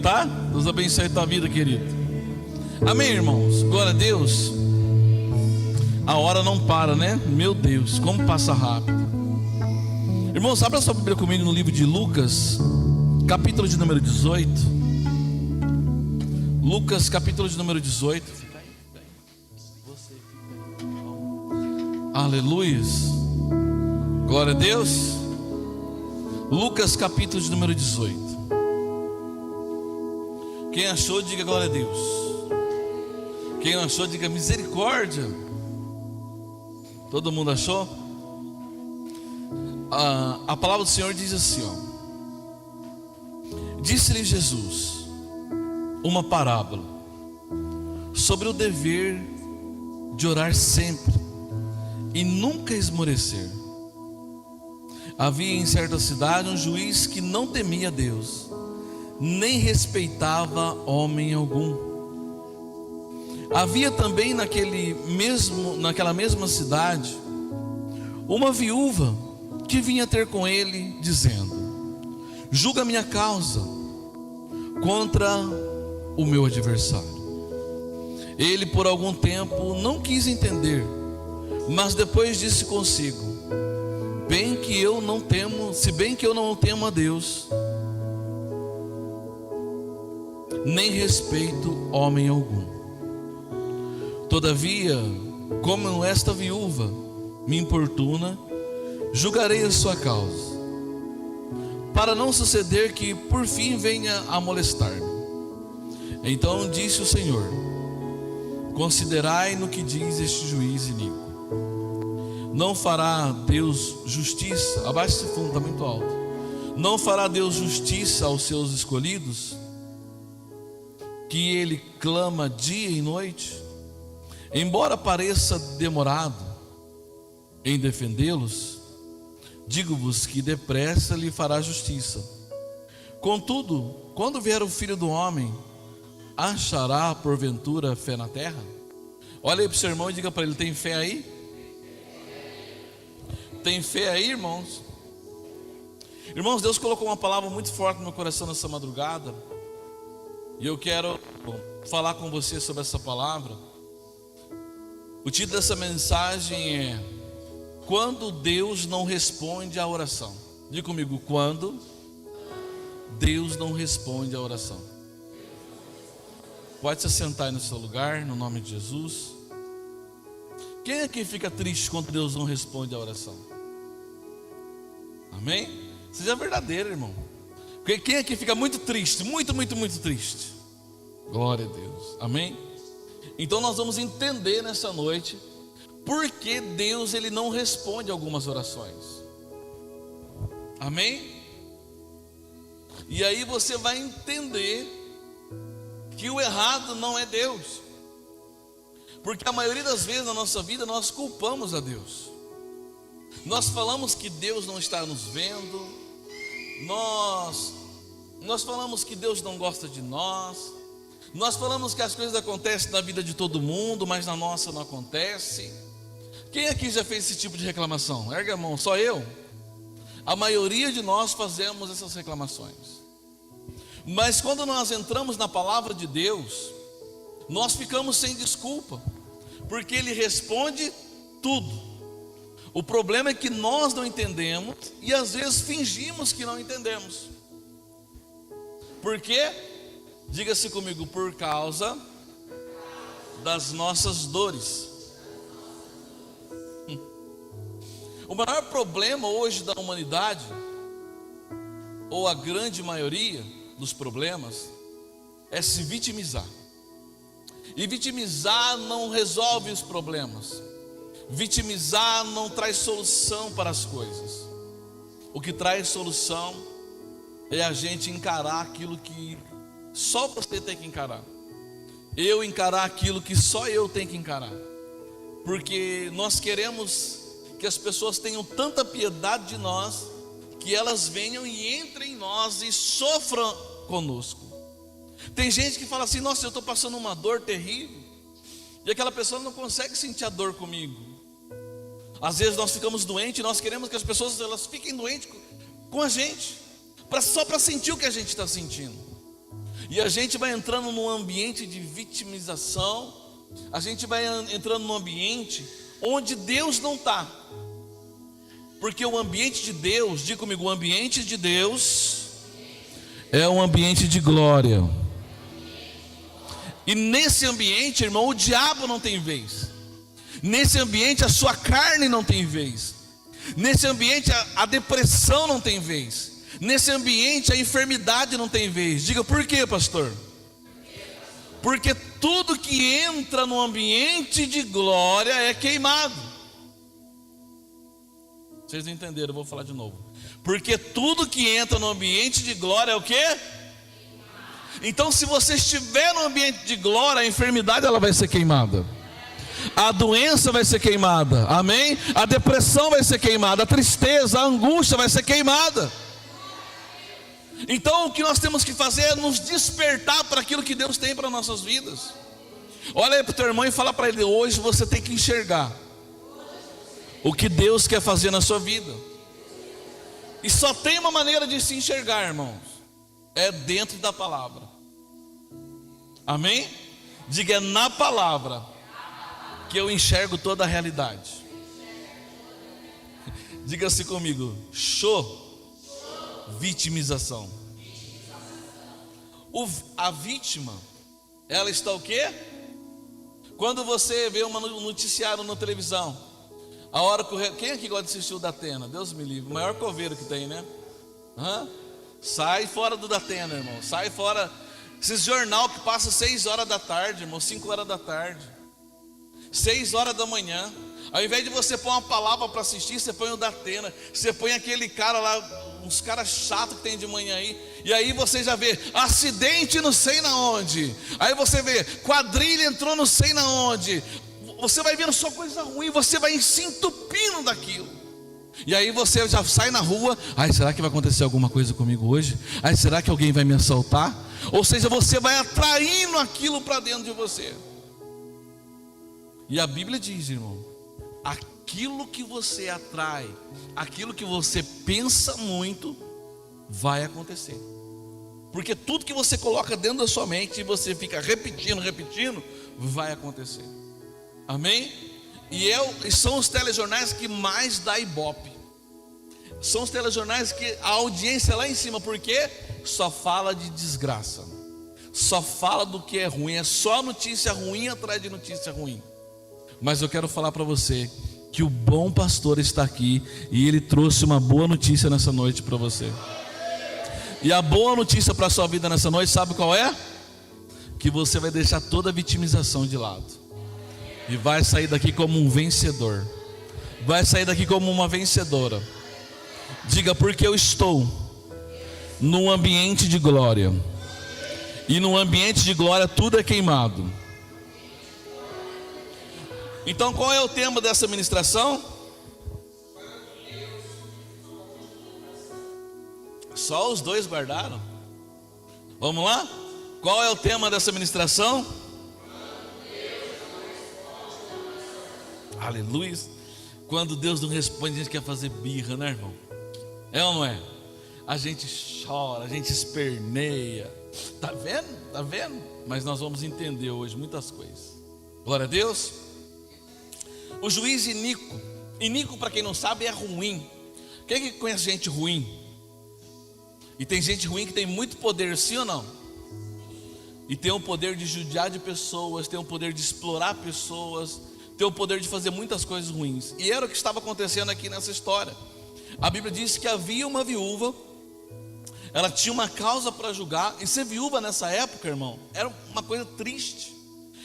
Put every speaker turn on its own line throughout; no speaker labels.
Tá? Deus abençoe a tua vida, querido. Amém, irmãos? Glória a Deus. A hora não para, né? Meu Deus, como passa rápido. Irmãos, abra sua Bíblia comigo no livro de Lucas, capítulo de número 18. Lucas, capítulo de número 18. Aleluias. Glória a Deus. Lucas, capítulo de número 18. Quem achou, diga glória a Deus. Quem não achou, diga misericórdia. Todo mundo achou? A palavra do Senhor diz assim, ó. Disse-lhe Jesus uma parábola sobre o dever de orar sempre e nunca esmorecer. Havia em certa cidade um juiz que não temia Deus, nem respeitava homem algum. Havia também naquela mesma cidade uma viúva que vinha ter com ele, dizendo: julga minha causa contra o meu adversário. Ele por algum tempo não quis entender, mas depois disse consigo: se bem que eu não temo a Deus, nem respeito homem algum. Todavia, como esta viúva me importuna, julgarei a sua causa, para não suceder que por fim venha a molestar-me. Então disse o Senhor: considerai no que diz este juiz iníquo. Não fará Deus justiça? Abaixa esse fundo, está muito alto. Não fará Deus justiça aos seus escolhidos, que ele clama dia e noite? Embora pareça demorado em defendê-los, digo-vos que depressa lhe fará justiça. Contudo, quando vier o Filho do Homem, achará porventura fé na terra? Olha aí para o seu irmão e diga para ele: tem fé aí? Tem fé aí, irmãos? Irmãos, Deus colocou uma palavra muito forte no meu coração nessa madrugada, e eu quero falar com você sobre essa palavra. O título dessa mensagem é: quando Deus não responde à oração. Diga comigo: quando Deus não responde à oração. Pode se sentar aí no seu lugar, no nome de Jesus. Quem aqui fica triste quando Deus não responde à oração? Amém? Seja verdadeiro, irmão. Porque quem aqui fica muito triste, muito triste? Glória a Deus, amém? Então nós vamos entender nessa noite por que Deus ele não responde algumas orações. Amém? E aí você vai entender que o errado não é Deus, porque a maioria das vezes na nossa vida nós culpamos a Deus. Nós falamos que Deus não está nos vendo, nós falamos que Deus não gosta de nós, nós falamos que as coisas acontecem na vida de todo mundo, mas na nossa não acontece. Quem aqui já fez esse tipo de reclamação? Erga a mão. Só eu? A maioria de nós fazemos essas reclamações. Mas quando nós entramos na palavra de Deus, nós ficamos sem desculpa, porque Ele responde tudo. O problema é que nós não entendemos e às vezes fingimos que não entendemos. Por quê? Diga-se comigo: por causa das nossas dores. O maior problema hoje da humanidade, ou a grande maioria dos problemas, é se vitimizar. E vitimizar não resolve os problemas. Vitimizar não traz solução para as coisas. O que traz solução é a gente encarar aquilo que só você tem que encarar. Eu encarar aquilo que só eu tenho que encarar. Porque nós queremos que as pessoas tenham tanta piedade de nós, que elas venham e entrem em nós e sofram conosco. Tem gente que fala assim: nossa, eu estou passando uma dor terrível, e aquela pessoa não consegue sentir a dor comigo. Às vezes nós ficamos doentes e nós queremos que as pessoas elas fiquem doentes com a gente, só para sentir o que a gente está sentindo. E a gente vai entrando num ambiente de vitimização, a gente vai entrando num ambiente onde Deus não está. Porque o ambiente de Deus, diga comigo, o ambiente de Deus é um ambiente de glória. E nesse ambiente, irmão, o diabo não tem vez. Nesse ambiente a sua carne não tem vez. Nesse ambiente a depressão não tem vez. Nesse ambiente a enfermidade não tem vez. Diga, por quê, pastor? Porque tudo que entra no ambiente de glória é queimado. Vocês não entenderam, eu vou falar de novo. Porque tudo que entra no ambiente de glória é o quê? Então, se você estiver no ambiente de glória, a enfermidade ela vai ser queimada, a doença vai ser queimada, amém? A depressão vai ser queimada, a tristeza, a angústia vai ser queimada. Então o que nós temos que fazer é nos despertar para aquilo que Deus tem para nossas vidas. Olha aí para o teu irmão e fala para ele: hoje você tem que enxergar o que Deus quer fazer na sua vida. E só tem uma maneira de se enxergar, irmãos, é dentro da palavra. Amém? Diga, é na palavra que eu enxergo toda a realidade. Diga assim comigo: show. Vitimização. A vítima, ela está o quê? Quando você vê um noticiário na televisão, a hora que quem aqui gosta de assistir o Datena? Deus me livre, o maior coveiro que tem, né? Sai fora do Datena, irmão. Sai fora. Esses jornal que passa 6 horas da tarde, irmão, 5 horas da tarde, 6 horas da manhã. Ao invés de você pôr uma palavra para assistir, você põe o Datena. Você põe aquele cara lá, uns caras chatos que tem de manhã aí. E aí você já vê acidente não sei na onde. Aí você vê quadrilha entrou não sei na onde. Você vai vendo só coisa ruim, você vai se entupindo daquilo. E aí você já sai na rua: ai, será que vai acontecer alguma coisa comigo hoje? Ai, será que alguém vai me assaltar? Ou seja, você vai atraindo aquilo para dentro de você. E a Bíblia diz, irmão, aquilo que você atrai, aquilo que você pensa muito, vai acontecer. Porque tudo que você coloca dentro da sua mente e você fica repetindo, vai acontecer. Amém? E são os telejornais que mais dá ibope. São os telejornais que a audiência lá em cima, porque só fala de desgraça, só fala do que é ruim, é só notícia ruim atrás de notícia ruim. Mas eu quero falar para você que o bom pastor está aqui e ele trouxe uma boa notícia nessa noite para você. E a boa notícia para a sua vida nessa noite, sabe qual é? Que você vai deixar toda a vitimização de lado e vai sair daqui como um vencedor. Vai sair daqui como uma vencedora. Diga, porque eu estou num ambiente de glória. E no ambiente de glória tudo é queimado. Então qual é o tema dessa ministração? Só os dois guardaram? Vamos lá? Qual é o tema dessa ministração? Aleluia. Quando Deus não responde, a gente quer fazer birra, né, irmão? É ou não é? A gente chora, a gente esperneia. Tá vendo? Tá vendo? Mas nós vamos entender hoje muitas coisas. Glória a Deus. O juiz iníquo. Iníquo, para quem não sabe, é ruim. Quem é que conhece gente ruim? E tem gente ruim que tem muito poder, sim ou não? E tem o poder de judiar de pessoas, tem o poder de explorar pessoas, tem o poder de fazer muitas coisas ruins. E era o que estava acontecendo aqui nessa história. A Bíblia diz que havia uma viúva, ela tinha uma causa para julgar. E ser viúva nessa época, irmão, era uma coisa triste,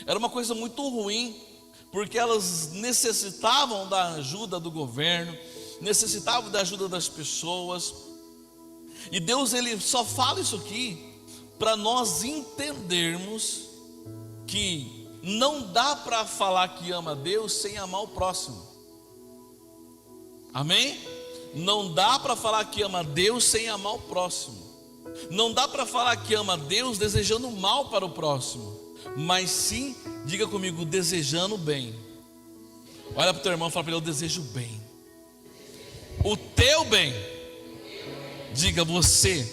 era uma coisa muito ruim, porque elas necessitavam da ajuda do governo, necessitavam da ajuda das pessoas. E Deus, Ele só fala isso aqui para nós entendermos que não dá para falar que ama a Deus sem amar o próximo. Amém? Não dá para falar que ama a Deus sem amar o próximo. Não dá para falar que ama a Deus desejando mal para o próximo, mas sim, diga comigo, desejando bem. Olha para o teu irmão e fala para ele: eu desejo bem. O teu bem. Diga, você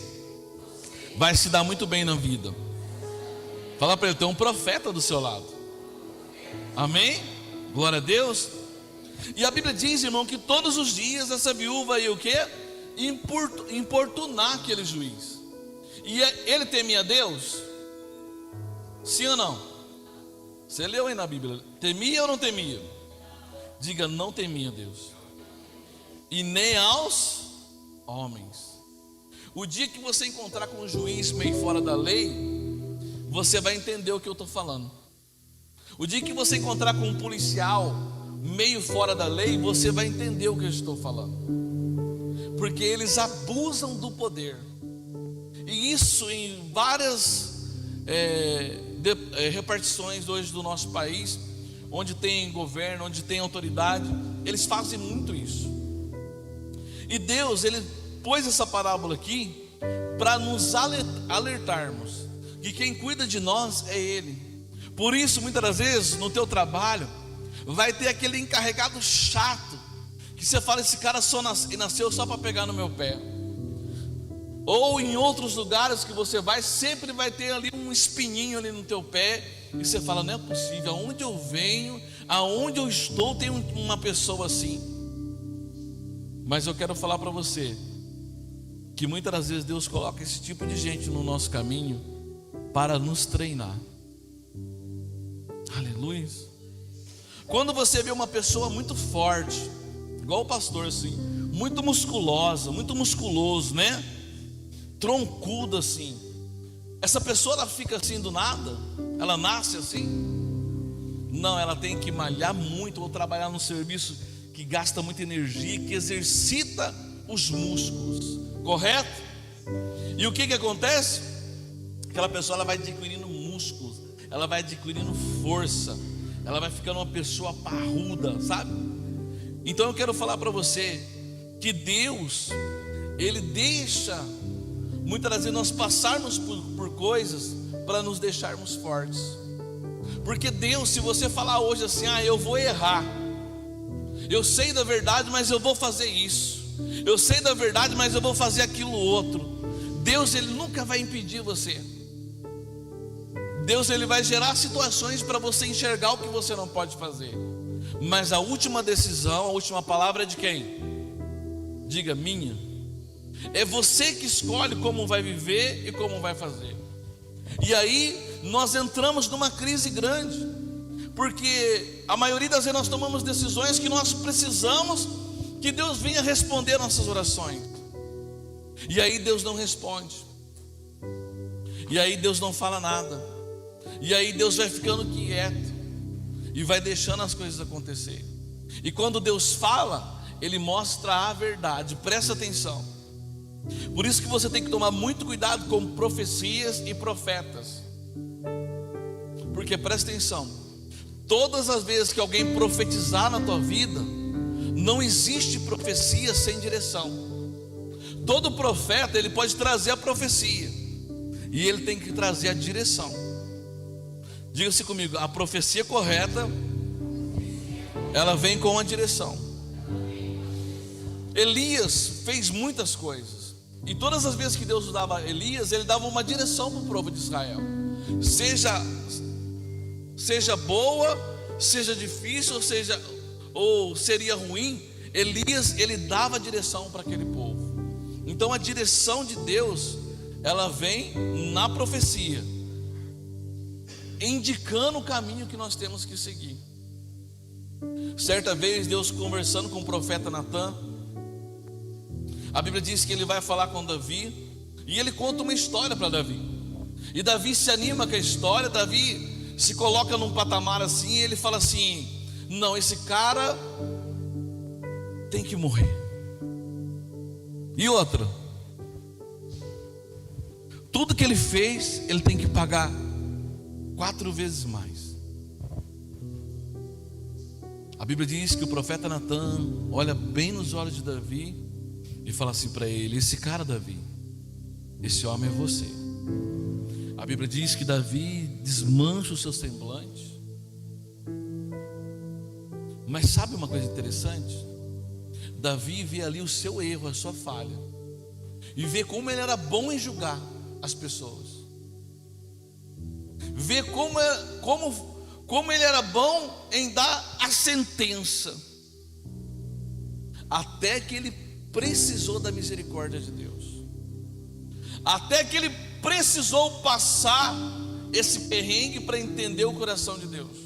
vai se dar muito bem na vida. Fala para ele, tem um profeta do seu lado. Amém? Glória a Deus. E a Bíblia diz, irmão, que todos os dias essa viúva ia o quê? Importunar aquele juiz. E ele temia a Deus? Sim ou não? Você leu aí na Bíblia, temia ou não temia? Diga, não temia a Deus. E nem aos homens. O dia que você encontrar com um juiz meio fora da lei, você vai entender o que eu estou falando. O dia que você encontrar com um policial meio fora da lei, você vai entender o que eu estou falando. Porque eles abusam do poder. E isso em várias repartições hoje do nosso país, onde tem governo, onde tem autoridade, eles fazem muito isso. E Deus, Ele pôs essa parábola aqui para nos alertarmos que quem cuida de nós é Ele. Por isso, muitas das vezes, no teu trabalho, vai ter aquele encarregado chato, que você fala, esse cara só nasceu só para pegar no meu pé. Ou em outros lugares que você vai, sempre vai ter ali um espinhinho ali no teu pé, e você fala, não é possível, aonde eu venho, aonde eu estou, tem uma pessoa assim. Mas eu quero falar para você, que muitas das vezes Deus coloca esse tipo de gente no nosso caminho, para nos treinar. Aleluia. Quando você vê uma pessoa muito forte, igual o pastor assim, muito musculosa, muito musculoso, né? Troncudo assim, essa pessoa ela fica assim do nada? Ela nasce assim? Não, ela tem que malhar muito, ou trabalhar num serviço que gasta muita energia, que exercita os músculos, correto? E o que acontece? Aquela pessoa ela vai adquirindo músculos, ela vai adquirindo força, ela vai ficando uma pessoa parruda, sabe? Então eu quero falar para você que Deus, Ele deixa muitas vezes nós passarmos por coisas para nos deixarmos fortes. Porque Deus, se você falar hoje assim, eu vou errar, eu sei da verdade, mas eu vou fazer isso, eu sei da verdade, mas eu vou fazer aquilo outro, Deus, Ele nunca vai impedir você. Deus, Ele vai gerar situações para você enxergar o que você não pode fazer. Mas a última decisão, a última palavra é de quem? Diga, minha. É você que escolhe como vai viver e como vai fazer. E aí nós entramos numa crise grande, porque a maioria das vezes nós tomamos decisões que nós precisamos que Deus venha responder nossas orações. E aí Deus não responde. E aí Deus não fala nada. E aí Deus vai ficando quieto e vai deixando as coisas acontecer. E quando Deus fala, Ele mostra a verdade. Presta atenção. Por isso que você tem que tomar muito cuidado com profecias e profetas. Porque presta atenção, todas as vezes que alguém profetizar na tua vida, não existe profecia sem direção. Todo profeta, ele pode trazer a profecia, e ele tem que trazer a direção. Diga-se comigo, a profecia correta, ela vem com a direção. Elias fez muitas coisas, e todas as vezes que Deus usava Elias, ele dava uma direção para o povo de Israel. Seja boa, seja difícil, ou seria ruim, Elias, ele dava direção para aquele povo. Então a direção de Deus, ela vem na profecia, indicando o caminho que nós temos que seguir. Certa vez Deus conversando com o profeta Natan, a Bíblia diz que ele vai falar com Davi, e ele conta uma história para Davi. E Davi se anima com a história. Davi se coloca num patamar assim, e ele fala assim: não, esse cara tem que morrer. E outra, tudo que ele fez, ele tem que pagar 4 vezes mais. A Bíblia diz que o profeta Natan olha bem nos olhos de Davi e fala assim para ele: esse cara, Davi, esse homem é você. A Bíblia diz que Davi desmancha o seu semblante. Mas sabe uma coisa interessante? Davi vê ali o seu erro, a sua falha, e vê como ele era bom em julgar as pessoas. ver como ele era bom em dar a sentença, até que ele precisou da misericórdia de Deus, até que ele precisou passar esse perrengue para entender o coração de Deus.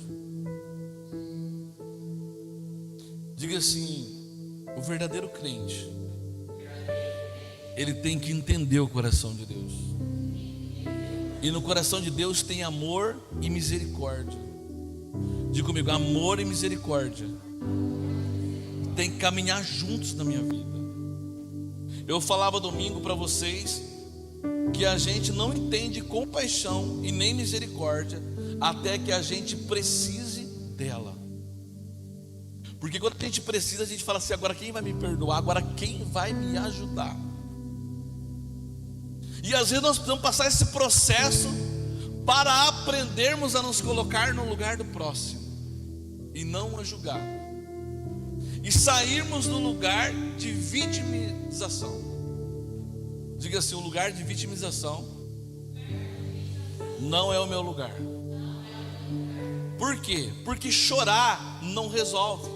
Diga assim: o verdadeiro crente, ele tem que entender o coração de Deus. E no coração de Deus tem amor e misericórdia. Diga comigo: amor e misericórdia tem que caminhar juntos na minha vida. Eu falava domingo para vocês que a gente não entende compaixão e nem misericórdia até que a gente precise dela. Porque quando a gente precisa, a gente fala assim: agora quem vai me perdoar? Agora quem vai me ajudar? E às vezes nós precisamos passar esse processo para aprendermos a nos colocar no lugar do próximo e não a julgar, e sairmos do lugar de vitimização. Diga assim: o lugar de vitimização não é o meu lugar. Por quê? Porque chorar não resolve.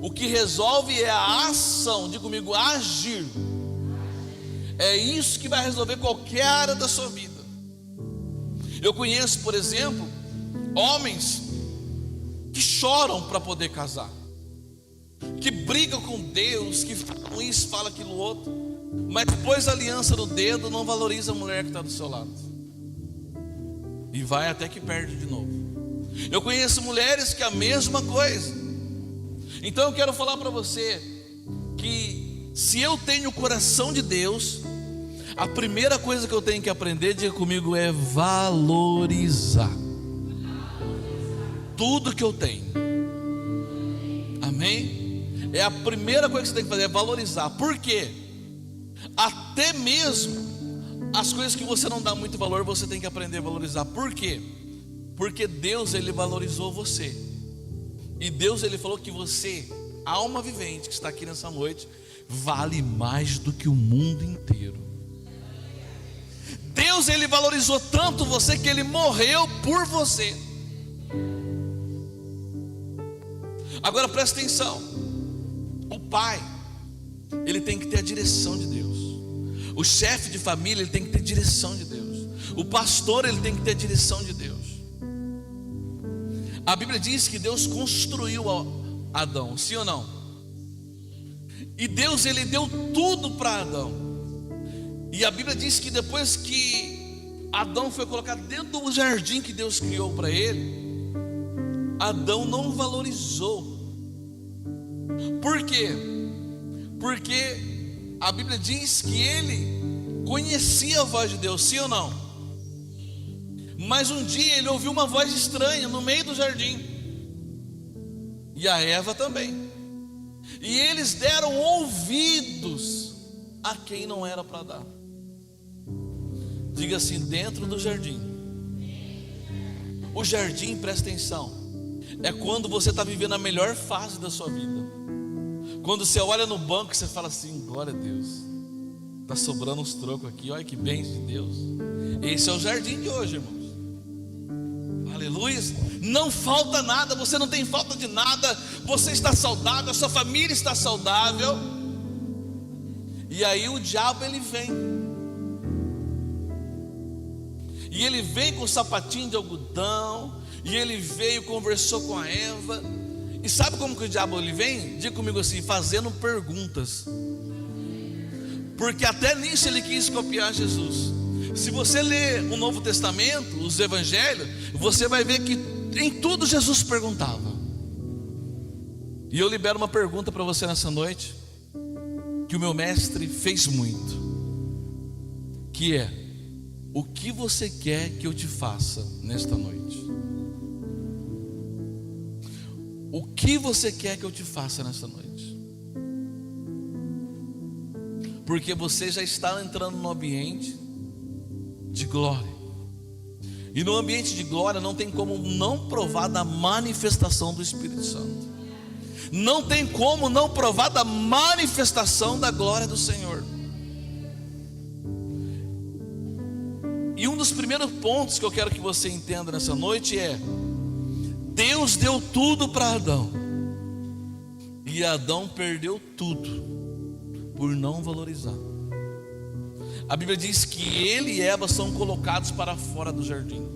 O que resolve é a ação. Diga comigo: agir. É isso que vai resolver qualquer área da sua vida. Eu conheço, por exemplo, homens que choram para poder casar, que brigam com Deus, que falam isso, falam aquilo outro, mas depois a aliança no dedo não valoriza a mulher que está do seu lado, e vai até que perde de novo. Eu conheço mulheres que é a mesma coisa. Então eu quero falar para você que se eu tenho o coração de Deus, a primeira coisa que eu tenho que aprender, diga comigo, é valorizar tudo que eu tenho. Amém? É a primeira coisa que você tem que fazer, é valorizar. Por quê? Até mesmo as coisas que você não dá muito valor, você tem que aprender a valorizar. Por quê? Porque Deus, Ele valorizou você. E Deus, Ele falou que você, alma vivente que está aqui nessa noite, vale mais do que o mundo inteiro. Deus, Ele valorizou tanto você que Ele morreu por você. Agora presta atenção. O pai, ele tem que ter a direção de Deus. O chefe de família, ele tem que ter direção de Deus. O pastor, ele tem que ter a direção de Deus. A Bíblia diz que Deus construiu Adão, sim ou não? E Deus, ele deu tudo para Adão. E a Bíblia diz que depois que Adão foi colocado dentro do jardim que Deus criou para ele, Adão não valorizou. Por quê? Porque a Bíblia diz que ele conhecia a voz de Deus, sim ou não? Mas um dia ele ouviu uma voz estranha no meio do jardim, e a Eva também, e eles deram ouvidos a quem não era para dar. Diga assim: dentro do jardim. O jardim, presta atenção, é quando você está vivendo a melhor fase da sua vida. Quando você olha no banco e você fala assim: glória a Deus, está sobrando uns trocos aqui, olha que bênção de Deus. Esse é o jardim de hoje, irmãos. Aleluia. Não falta nada, você não tem falta de nada, você está saudável, a sua família está saudável. E aí o diabo, ele vem, e ele vem com o sapatinho de algodão, e ele veio, conversou com a Eva. E sabe como que o diabo, ele vem? Diga comigo assim: fazendo perguntas. Porque até nisso ele quis copiar Jesus. Se você ler o Novo Testamento, os Evangelhos, você vai ver que em tudo Jesus perguntava. E eu libero uma pergunta para você nessa noite, que o meu mestre fez muito, que é: o que você quer que eu te faça nesta noite? O que você quer que eu te faça nessa noite? Porque você já está entrando no ambiente de glória. E no ambiente de glória não tem como não provar da manifestação do Espírito Santo. Não tem como não provar da manifestação da glória do Senhor. E um dos primeiros pontos que eu quero que você entenda nessa noite é: Deus deu tudo para Adão, e Adão perdeu tudo por não valorizar. A Bíblia diz que ele e Eva são colocados para fora do jardim.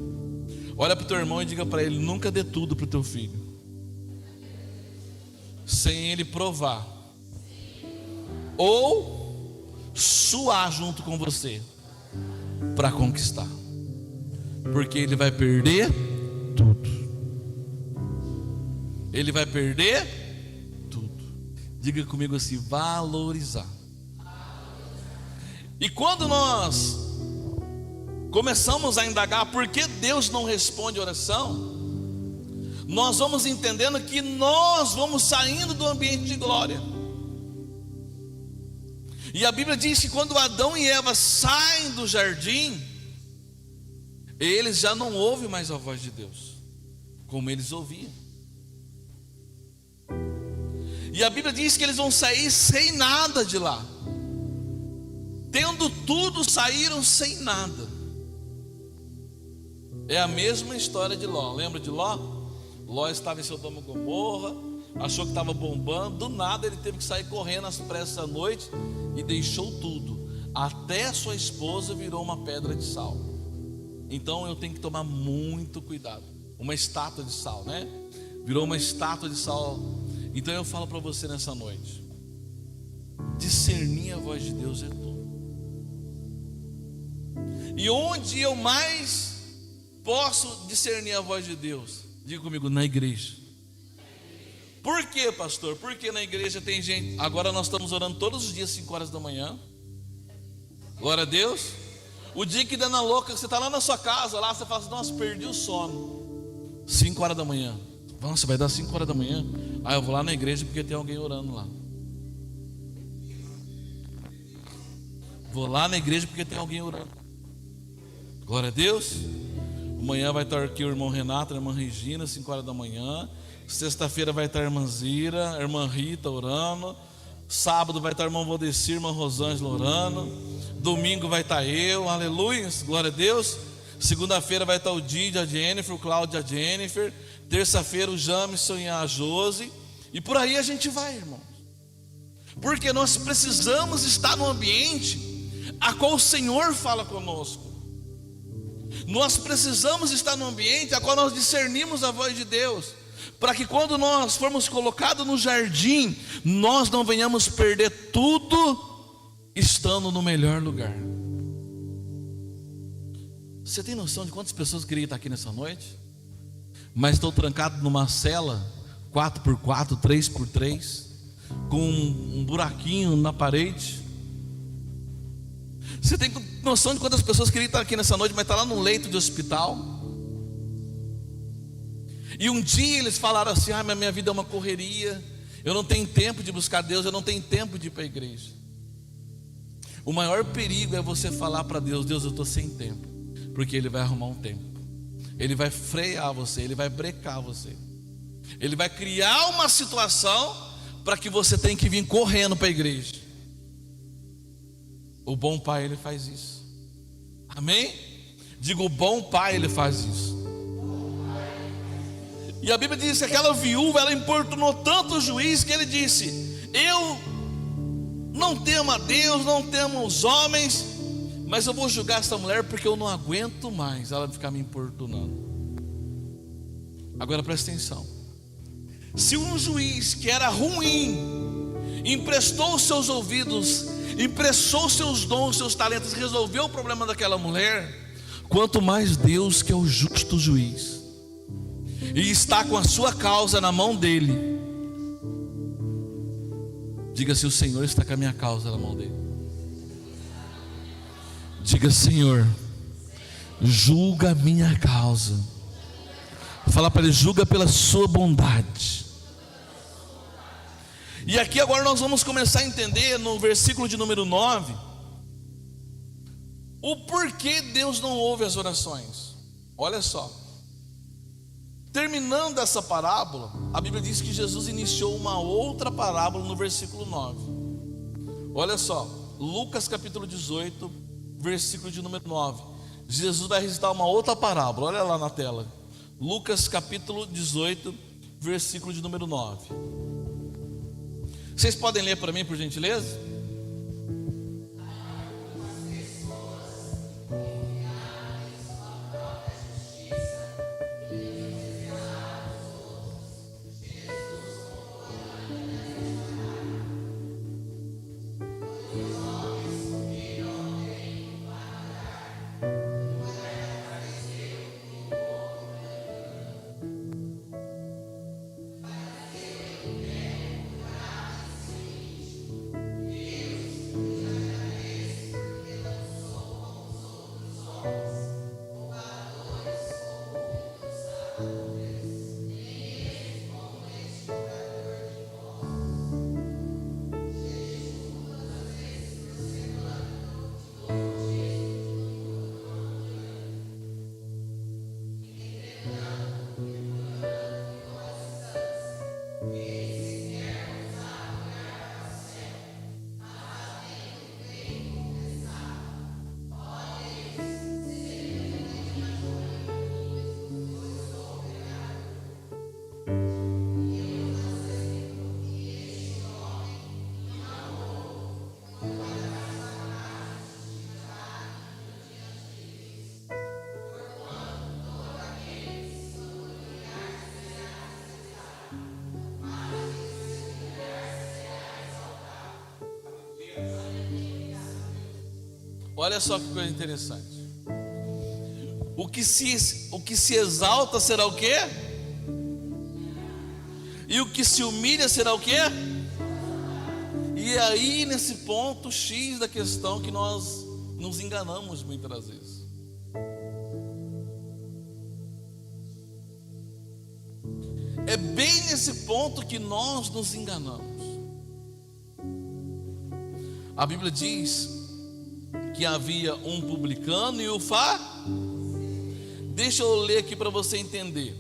Olha para o teu irmão e diga para ele: nunca dê tudo para o teu filho sem ele provar ou suar junto com você para conquistar, porque ele vai perder tudo. Ele vai perder tudo. Diga comigo assim: valorizar. E quando nós começamos a indagar por que Deus não responde oração, nós vamos entendendo que nós vamos saindo do ambiente de glória. E a Bíblia diz que quando Adão e Eva saem do jardim, eles já não ouvem mais a voz de Deus como eles ouviam. E a Bíblia diz que eles vão sair sem nada de lá. Tendo tudo, saíram sem nada. É a mesma história de Ló. Lembra de Ló? Ló estava em Sodoma e Gomorra, achou que estava bombando. Do nada ele teve que sair correndo às pressas à noite e deixou tudo. Até sua esposa virou uma pedra de sal. Então eu tenho que tomar muito cuidado. Uma estátua de sal, né? Virou uma estátua de sal. Então eu falo para você nessa noite: discernir a voz de Deus é tudo. E onde eu mais posso discernir a voz de Deus? Diga comigo: na igreja. Por quê, pastor? Porque na igreja tem gente. Agora nós estamos orando todos os dias 5 horas da manhã. Glória a Deus. O dia que dá na louca, você está lá na sua casa, lá você fala assim: nossa, perdi o sono. 5 horas da manhã. Nossa, vai dar 5 horas da manhã. Eu vou lá na igreja porque tem alguém orando lá. Vou lá na igreja porque tem alguém orando. Glória a Deus. Amanhã vai estar aqui o irmão Renato, a irmã Regina, 5 horas da manhã. Sexta-feira vai estar a irmã Zira, a irmã Rita orando. Sábado vai estar a irmã Valdecir, a irmã Rosângela orando. Domingo vai estar eu, aleluia, glória a Deus. Segunda-feira vai estar o Didi, a Jennifer, o Cláudio, a Jennifer. Terça-feira o Jamison e a Josi. E por aí a gente vai, irmão. Porque nós precisamos estar no ambiente a qual o Senhor fala conosco. Nós precisamos estar no ambiente a qual nós discernimos a voz de Deus, para que quando nós formos colocados no jardim, nós não venhamos perder tudo estando no melhor lugar. Você tem noção de quantas pessoas queriam estar aqui nessa noite, mas estão trancados numa cela 4x4, 3x3, com um buraquinho na parede? Você tem noção de quantas pessoas queriam estar aqui nessa noite, mas está lá num leito de hospital? E um dia eles falaram assim: mas minha vida é uma correria, eu não tenho tempo de buscar Deus, eu não tenho tempo de ir para a igreja. O maior perigo é você falar para Deus: Deus, eu estou sem tempo, porque Ele vai arrumar um tempo. Ele vai frear você, Ele vai brecar você, Ele vai criar uma situação para que você tenha que vir correndo para a igreja. O bom pai, ele faz isso. Amém? Digo, o bom pai, ele faz isso. E a Bíblia diz que aquela viúva, ela importunou tanto o juiz, que ele disse: eu não temo a Deus, não temo os homens, mas eu vou julgar essa mulher, porque eu não aguento mais ela ficar me importunando. Agora presta atenção: se um juiz que era ruim emprestou os seus ouvidos, emprestou seus dons, seus talentos, resolveu o problema daquela mulher, quanto mais Deus, que é o justo juiz, e está com a sua causa na mão dele. Diga: se o Senhor está com a minha causa na mão dele. Diga: Senhor, julga a minha causa. Fala para ele: julga pela sua bondade. E aqui agora nós vamos começar a entender, no versículo de número 9, o porquê Deus não ouve as orações. Olha só, terminando essa parábola, a Bíblia diz que Jesus iniciou uma outra parábola no versículo 9. Olha só, Lucas capítulo 18, versículo de número 9. Jesus vai recitar uma outra parábola. Olha lá na tela. Lucas capítulo 18, versículo de número 9. Vocês podem ler para mim, por gentileza? Olha só que coisa interessante. O que se exalta será o quê? E o que se humilha será o quê? E é aí nesse ponto X da questão que nós nos enganamos muitas vezes. É bem nesse ponto que nós nos enganamos. A Bíblia diz que havia um publicano e o Deixa eu ler aqui para você entender.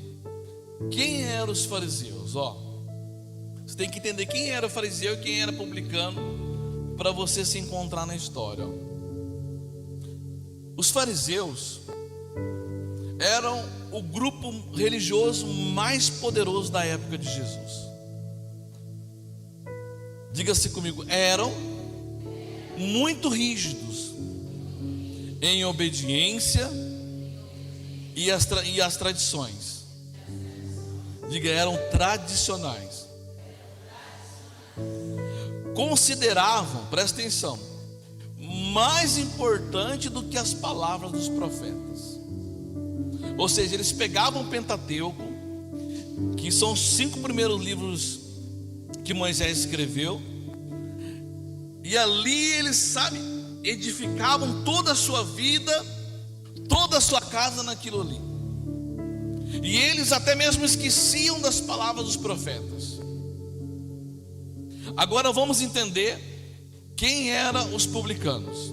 Quem eram os fariseus? Você tem que entender quem era fariseu e quem era publicano para você se encontrar na história. Os fariseus eram o grupo religioso mais poderoso da época de Jesus. Diga-se comigo, eram muito rígidos em obediência e as tradições. Diga, eram tradicionais. Consideravam, presta atenção, mais importante do que as palavras dos profetas. Ou seja, eles pegavam o Pentateuco, que são os 5 primeiros livros que Moisés escreveu, e ali eles, edificavam toda a sua vida, toda a sua casa naquilo ali. E eles até mesmo esqueciam das palavras dos profetas. Agora vamos entender quem eram os publicanos.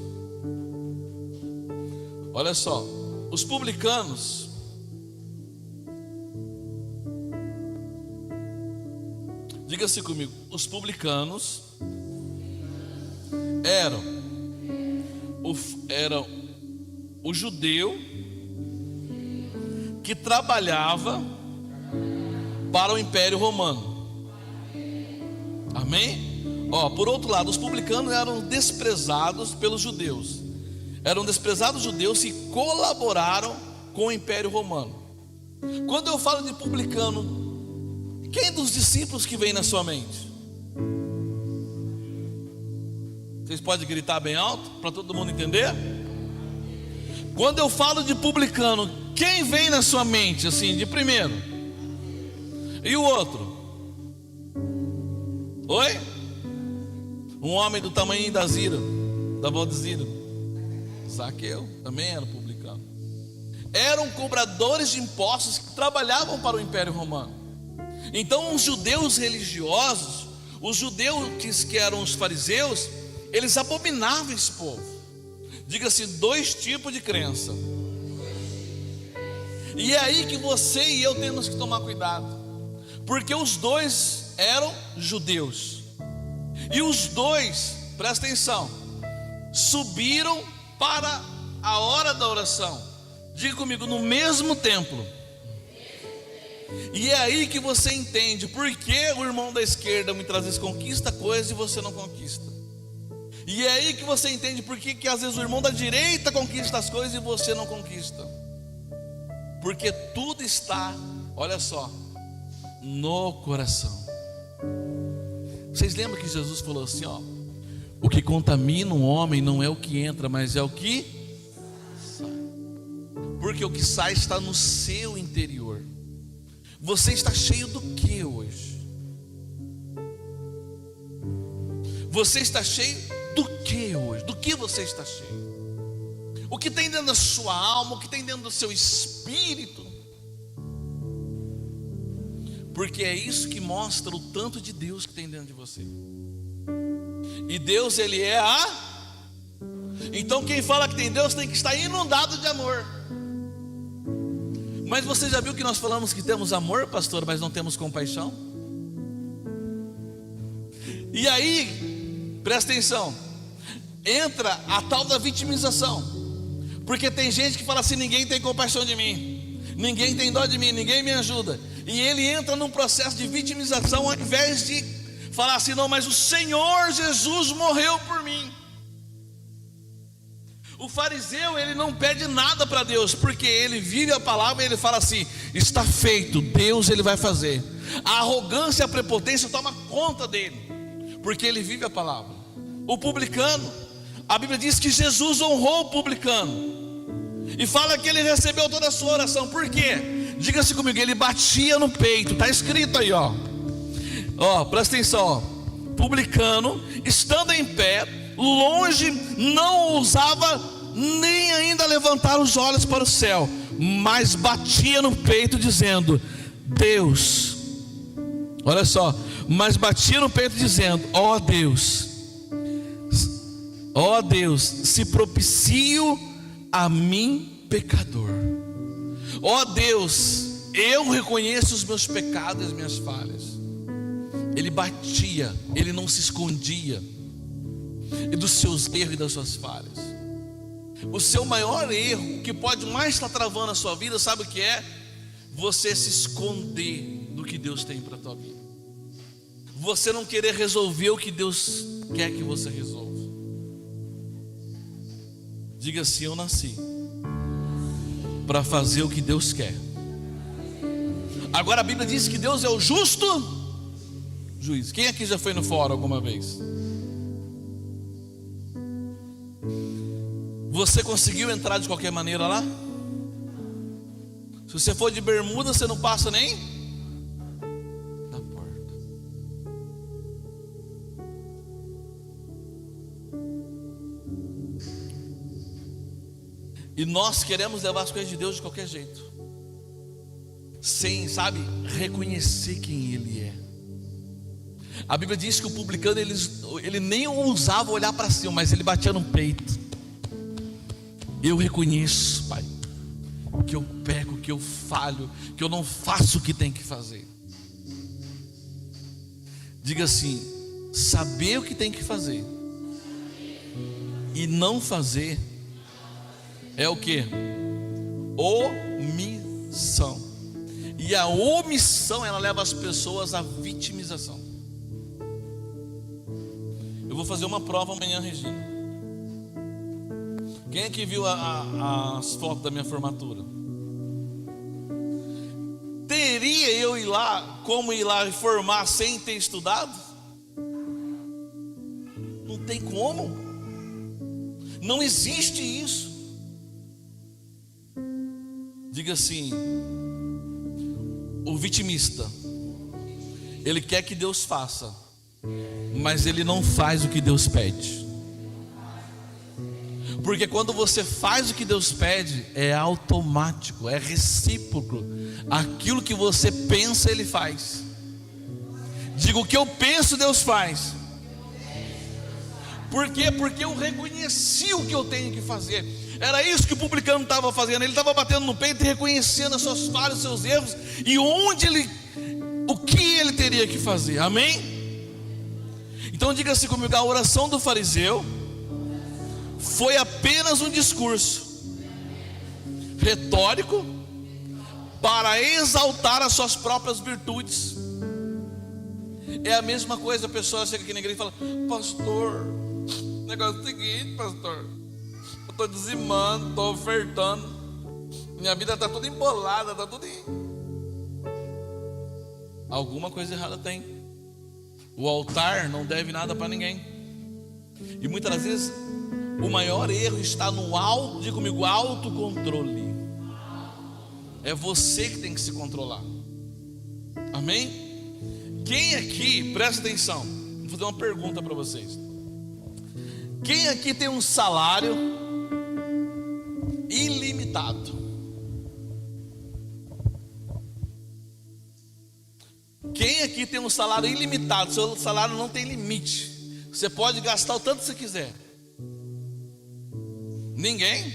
Olha só, os publicanos diga-se comigo, os publicanos eram o judeu que trabalhava para o Império Romano. Amém? Por outro lado, os publicanos eram desprezados pelos judeus. Eram desprezados judeus que colaboraram com o Império Romano. Quando eu falo de publicano, quem dos discípulos que vem na sua mente? Vocês podem gritar bem alto para todo mundo entender? Quando eu falo de publicano, quem vem na sua mente assim de primeiro? E o outro? Oi? Um homem do tamanho da Zira, da avó de Zira, Zaqueu, também era publicano. Eram cobradores de impostos que trabalhavam para o Império Romano. Então os judeus religiosos, os judeus que eram os fariseus, eles abominavam esse povo. Diga-se, 2 tipos de crença. E é aí que você e eu temos que tomar cuidado, porque os dois eram judeus. E os dois, presta atenção, subiram para a hora da oração. Diga comigo, no mesmo templo. E é aí que você entende por que o irmão da esquerda muitas vezes conquista coisas e você não conquista. E é aí que você entende por que às vezes o irmão da direita conquista as coisas e você não conquista. Porque tudo está, olha só, no coração. Vocês lembram que Jesus falou assim, ó: o que contamina um homem não é o que entra, mas é o que sai. Porque o que sai está no seu interior. Você está cheio do que hoje? Você está cheio do que hoje? Do que você está cheio? O que tem dentro da sua alma, o que tem dentro do seu espírito? Porque é isso que mostra o tanto de Deus que tem dentro de você. E Deus, Ele é Então quem fala que tem Deus tem que estar inundado de amor. Mas você já viu que nós falamos que temos amor, pastor, mas não temos compaixão? E aí, presta atenção, entra a tal da vitimização. Porque tem gente que fala assim: ninguém tem compaixão de mim, ninguém tem dó de mim, ninguém me ajuda. E ele entra num processo de vitimização, ao invés de falar assim: não, mas o Senhor Jesus morreu por mim. O fariseu, ele não pede nada para Deus, porque ele vive a palavra e ele fala assim: está feito, Deus ele vai fazer. A arrogância e a prepotência toma conta dele, porque ele vive a palavra. O publicano, a Bíblia diz que Jesus honrou o publicano, e fala que ele recebeu toda a sua oração. Por quê? Diga-se comigo, ele batia no peito. Está escrito aí, ó, presta atenção, ó. Publicano, estando em pé, longe, não ousava nem ainda levantar os olhos para o céu, mas batia no peito dizendo: Deus, olha só, mas batia no peito dizendo: ó Deus, se propicio a mim, pecador. Ó Deus, eu reconheço os meus pecados e as minhas falhas. Ele batia, ele não se escondia e dos seus erros e das suas falhas. O seu maior erro, o que pode mais estar travando a sua vida, sabe o que é? Você se esconder do que Deus tem para a tua vida. Você não querer resolver o que Deus quer que você resolva. Diga assim: eu nasci para fazer o que Deus quer. Agora a Bíblia diz que Deus é o justo juiz. Quem aqui já foi no fórum alguma vez? Você conseguiu entrar de qualquer maneira lá? Se você for de bermuda, você não passa nem da porta. E nós queremos levar as coisas de Deus de qualquer jeito, sem, sabe, reconhecer quem Ele é. A Bíblia diz que o publicano, ele nem ousava olhar para cima, mas ele batia no peito: eu reconheço, Pai, que eu peco, que eu falho, que eu não faço o que tem que fazer. Diga assim: saber o que tem que fazer e não fazer é o que? Omissão. E a omissão, ela leva as pessoas à vitimização. Eu vou fazer uma prova amanhã, Regina. Quem aqui viu as fotos da minha formatura? Teria eu como ir lá e formar sem ter estudado? Não tem como. Não existe isso. Diga assim: o vitimista, ele quer que Deus faça, mas ele não faz o que Deus pede. Porque quando você faz o que Deus pede, é automático, é recíproco. Aquilo que você pensa, Ele faz. Diga: o que eu penso, Deus faz. Por quê? Porque eu reconheci o que eu tenho que fazer. Era isso que o publicano estava fazendo. Ele estava batendo no peito e reconhecendo as suas falhas, os seus erros, e o que ele teria que fazer. Amém? Então diga assim comigo: a oração do fariseu foi apenas um discurso retórico para exaltar as suas próprias virtudes. É a mesma coisa, a pessoa chega aqui na igreja e fala: pastor, o negócio é o seguinte, pastor, eu estou dizimando, estou ofertando, minha vida está toda embolada, está tudo alguma coisa errada tem. O altar não deve nada para ninguém. E muitas das vezes o maior erro está no diga comigo, autocontrole. É você que tem que se controlar. Amém? Quem aqui, presta atenção, vou fazer uma pergunta para vocês. Quem aqui tem um salário ilimitado? Quem aqui tem um salário ilimitado? Seu salário não tem limite. Você pode gastar o tanto que você quiser. Ninguém?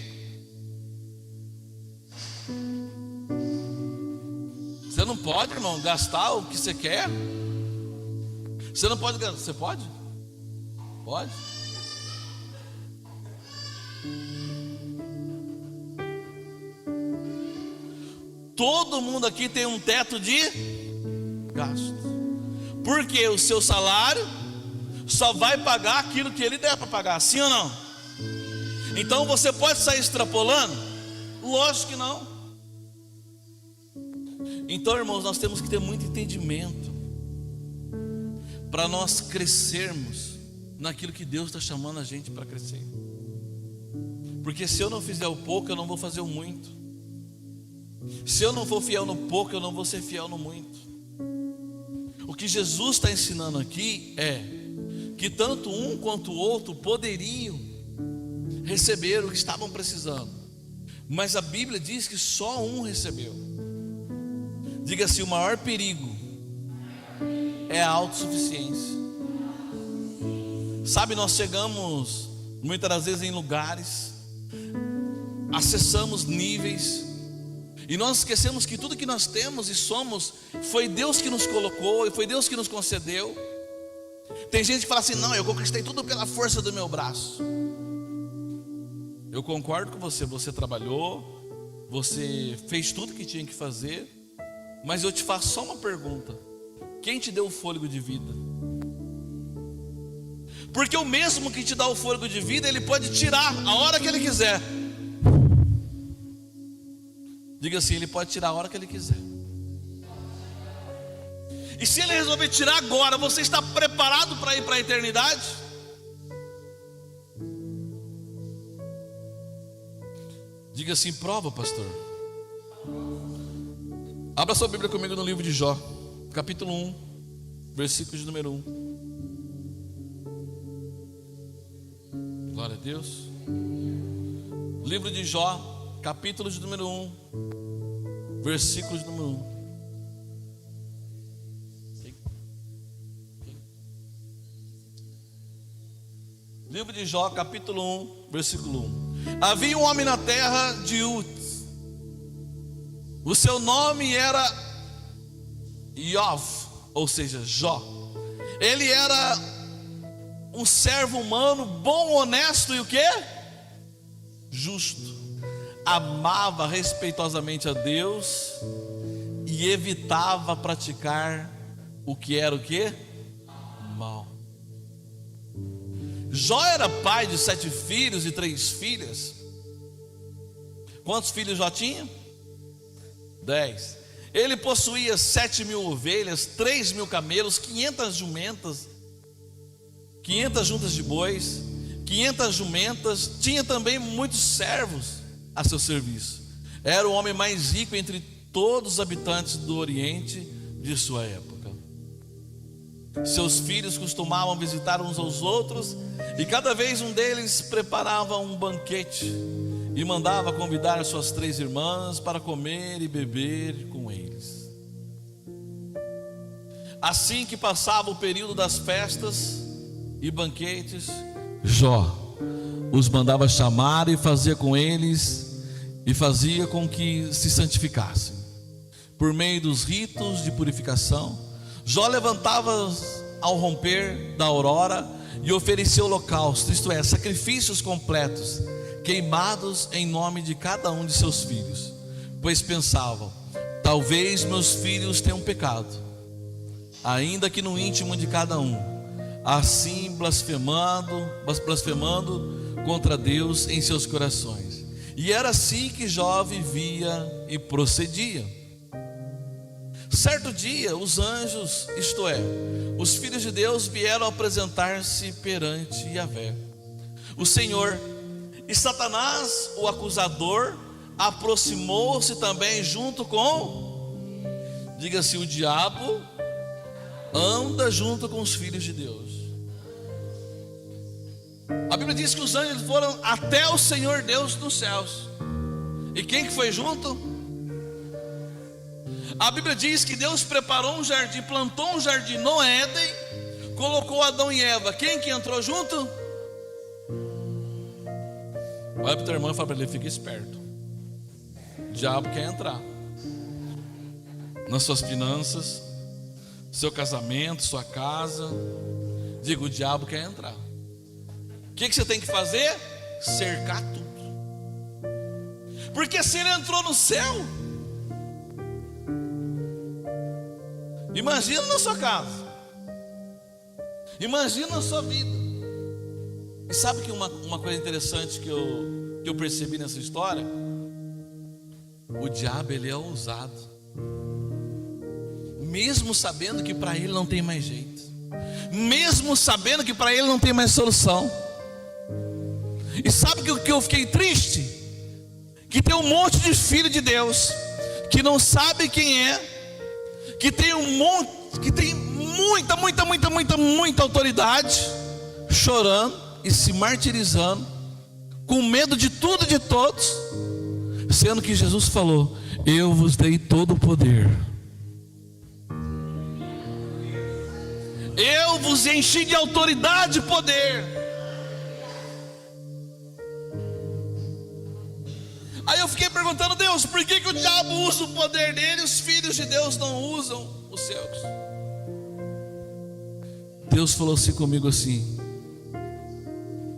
Você não pode, irmão, gastar o que você quer. Você não pode gastar. Você pode? Pode? Todo mundo aqui tem um teto de gasto. Porque o seu salário só vai pagar aquilo que ele der para pagar, sim ou não? Então você pode sair extrapolando? Lógico que não. Então, irmãos, nós temos que ter muito entendimento para nós crescermos naquilo que Deus está chamando a gente para crescer. Porque se eu não fizer o pouco, eu não vou fazer o muito. Se eu não for fiel no pouco, eu não vou ser fiel no muito. O que Jesus está ensinando aqui é que tanto um quanto o outro poderiam receber o que estavam precisando, mas a Bíblia diz que só um recebeu. Diga assim: o maior perigo é a autossuficiência. Sabe, nós chegamos muitas das vezes em lugares, acessamos níveis, e nós esquecemos que tudo que nós temos e somos foi Deus que nos colocou e foi Deus que nos concedeu. Tem gente que fala assim: não, eu conquistei tudo pela força do meu braço. Eu concordo com você, você trabalhou, você fez tudo que tinha que fazer, mas eu te faço só uma pergunta: quem te deu o fôlego de vida? Porque o mesmo que te dá o fôlego de vida, ele pode tirar a hora que ele quiser. Diga assim: ele pode tirar a hora que ele quiser. E se ele resolver tirar agora, você está preparado para ir para a eternidade? Diga assim: prova, pastor. Abra sua Bíblia comigo no livro de Jó, capítulo 1, versículo de número 1. Glória a Deus. Livro de Jó, capítulo de número 1, versículo de número 1. Livro de Jó, capítulo 1, versículo 1. Havia um homem na terra de Uz. O seu nome era Iov, ou seja, Jó. Ele era um servo humano, bom, honesto e o quê? Justo. Amava respeitosamente a Deus e evitava praticar o que era o quê? Mal. Jó era pai de 7 filhos e 3 filhas. Quantos filhos Jó tinha? 10. Ele possuía 7.000 ovelhas, 3.000 camelos, 500 jumentas, 500 juntas de bois, 500 jumentas. Tinha também muitos servos a seu serviço. Era o homem mais rico entre todos os habitantes do Oriente de sua época. Seus filhos costumavam visitar uns aos outros, e cada vez um deles preparava um banquete e mandava convidar as suas 3 irmãs para comer e beber com eles. Assim que passava o período das festas e banquetes, Jó os mandava chamar e fazia com eles, e fazia com que se santificassem. Por meio dos ritos de purificação, Jó levantava ao romper da aurora e oferecia holocaustos, isto é, sacrifícios completos, queimados em nome de cada um de seus filhos, pois pensavam: talvez meus filhos tenham pecado, ainda que no íntimo de cada um, assim blasfemando contra Deus em seus corações. E era assim que Jó vivia e procedia. Certo dia, os anjos, isto é, os filhos de Deus, vieram apresentar-se perante Yahvé, o Senhor. E Satanás, o acusador, aproximou-se também junto com, diga-se, o diabo anda junto com os filhos de Deus. A Bíblia diz que os anjos foram até o Senhor Deus nos céus. E quem que foi junto? A Bíblia diz que Deus preparou um jardim, plantou um jardim no Éden, colocou Adão e Eva. Quem que entrou junto? Olha para o teu irmão e fala para ele: fica esperto, o diabo quer entrar nas suas finanças, seu casamento, sua casa. Diga: o diabo quer entrar. O que você tem que fazer? Cercar tudo. Porque se ele entrou no céu, imagina na sua casa, imagina na sua vida. E sabe que uma coisa interessante que eu percebi nessa história? O diabo, ele é ousado, mesmo sabendo que para ele não tem mais jeito, mesmo sabendo que para ele não tem mais solução. E sabe que eu fiquei triste? Que tem um monte de filho de Deus que não sabe quem é, que tem um monte, que tem muita autoridade, chorando e se martirizando, com medo de tudo e de todos, sendo que Jesus falou: eu vos dei todo o poder, eu vos enchi de autoridade e poder. Aí eu fiquei perguntando: Deus, por que o diabo usa o poder dele e os filhos de Deus não usam os seus? Deus falou assim comigo assim: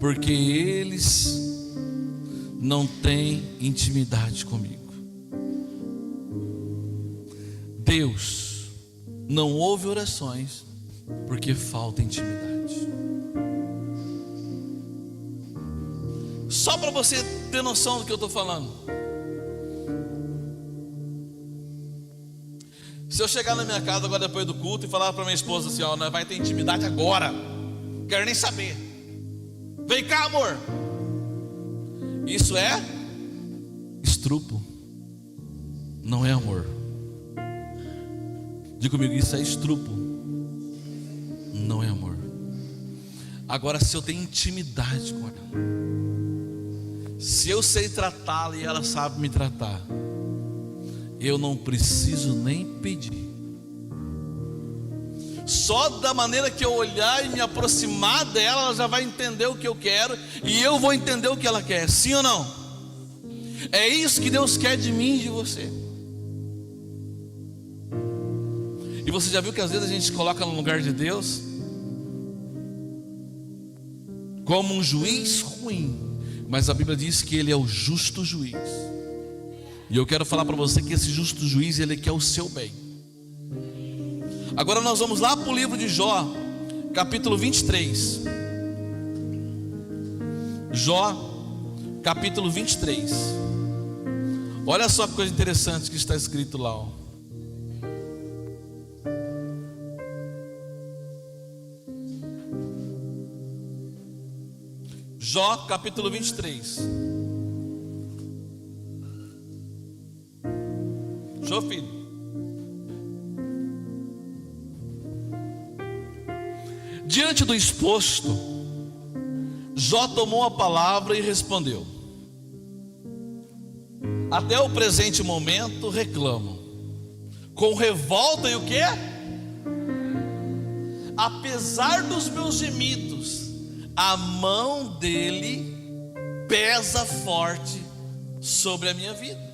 porque eles não têm intimidade comigo. Deus não ouve orações porque falta intimidade. Só para você ter noção do que eu estou falando. Se eu chegar na minha casa agora depois do culto e falar para minha esposa assim: ó, nós vai ter intimidade agora, quero nem saber, vem cá, amor. Isso é estrupo, não é amor. Diga comigo: isso é estrupo, não é amor. Agora, se eu tenho intimidade com ela, se eu sei tratá-la e ela sabe me tratar, eu não preciso nem pedir. Só da maneira que eu olhar e me aproximar dela, ela já vai entender o que eu quero e eu vou entender o que ela quer. Sim ou não? É isso que Deus quer de mim e de você. E você já viu que às vezes a gente se coloca no lugar de Deus como um juiz ruim, mas a Bíblia diz que Ele é o justo juiz. E eu quero falar para você que esse justo juiz, Ele quer o seu bem. Agora nós vamos lá para o livro de Jó, capítulo 23. Jó, capítulo 23. Olha só que coisa interessante que está escrito lá, ó. Jó, capítulo 23. Jó, filho. Diante do exposto, Jó tomou a palavra e respondeu: até o presente momento reclamo, com revolta e o quê? Apesar dos meus gemidos, a mão dele pesa forte sobre a minha vida.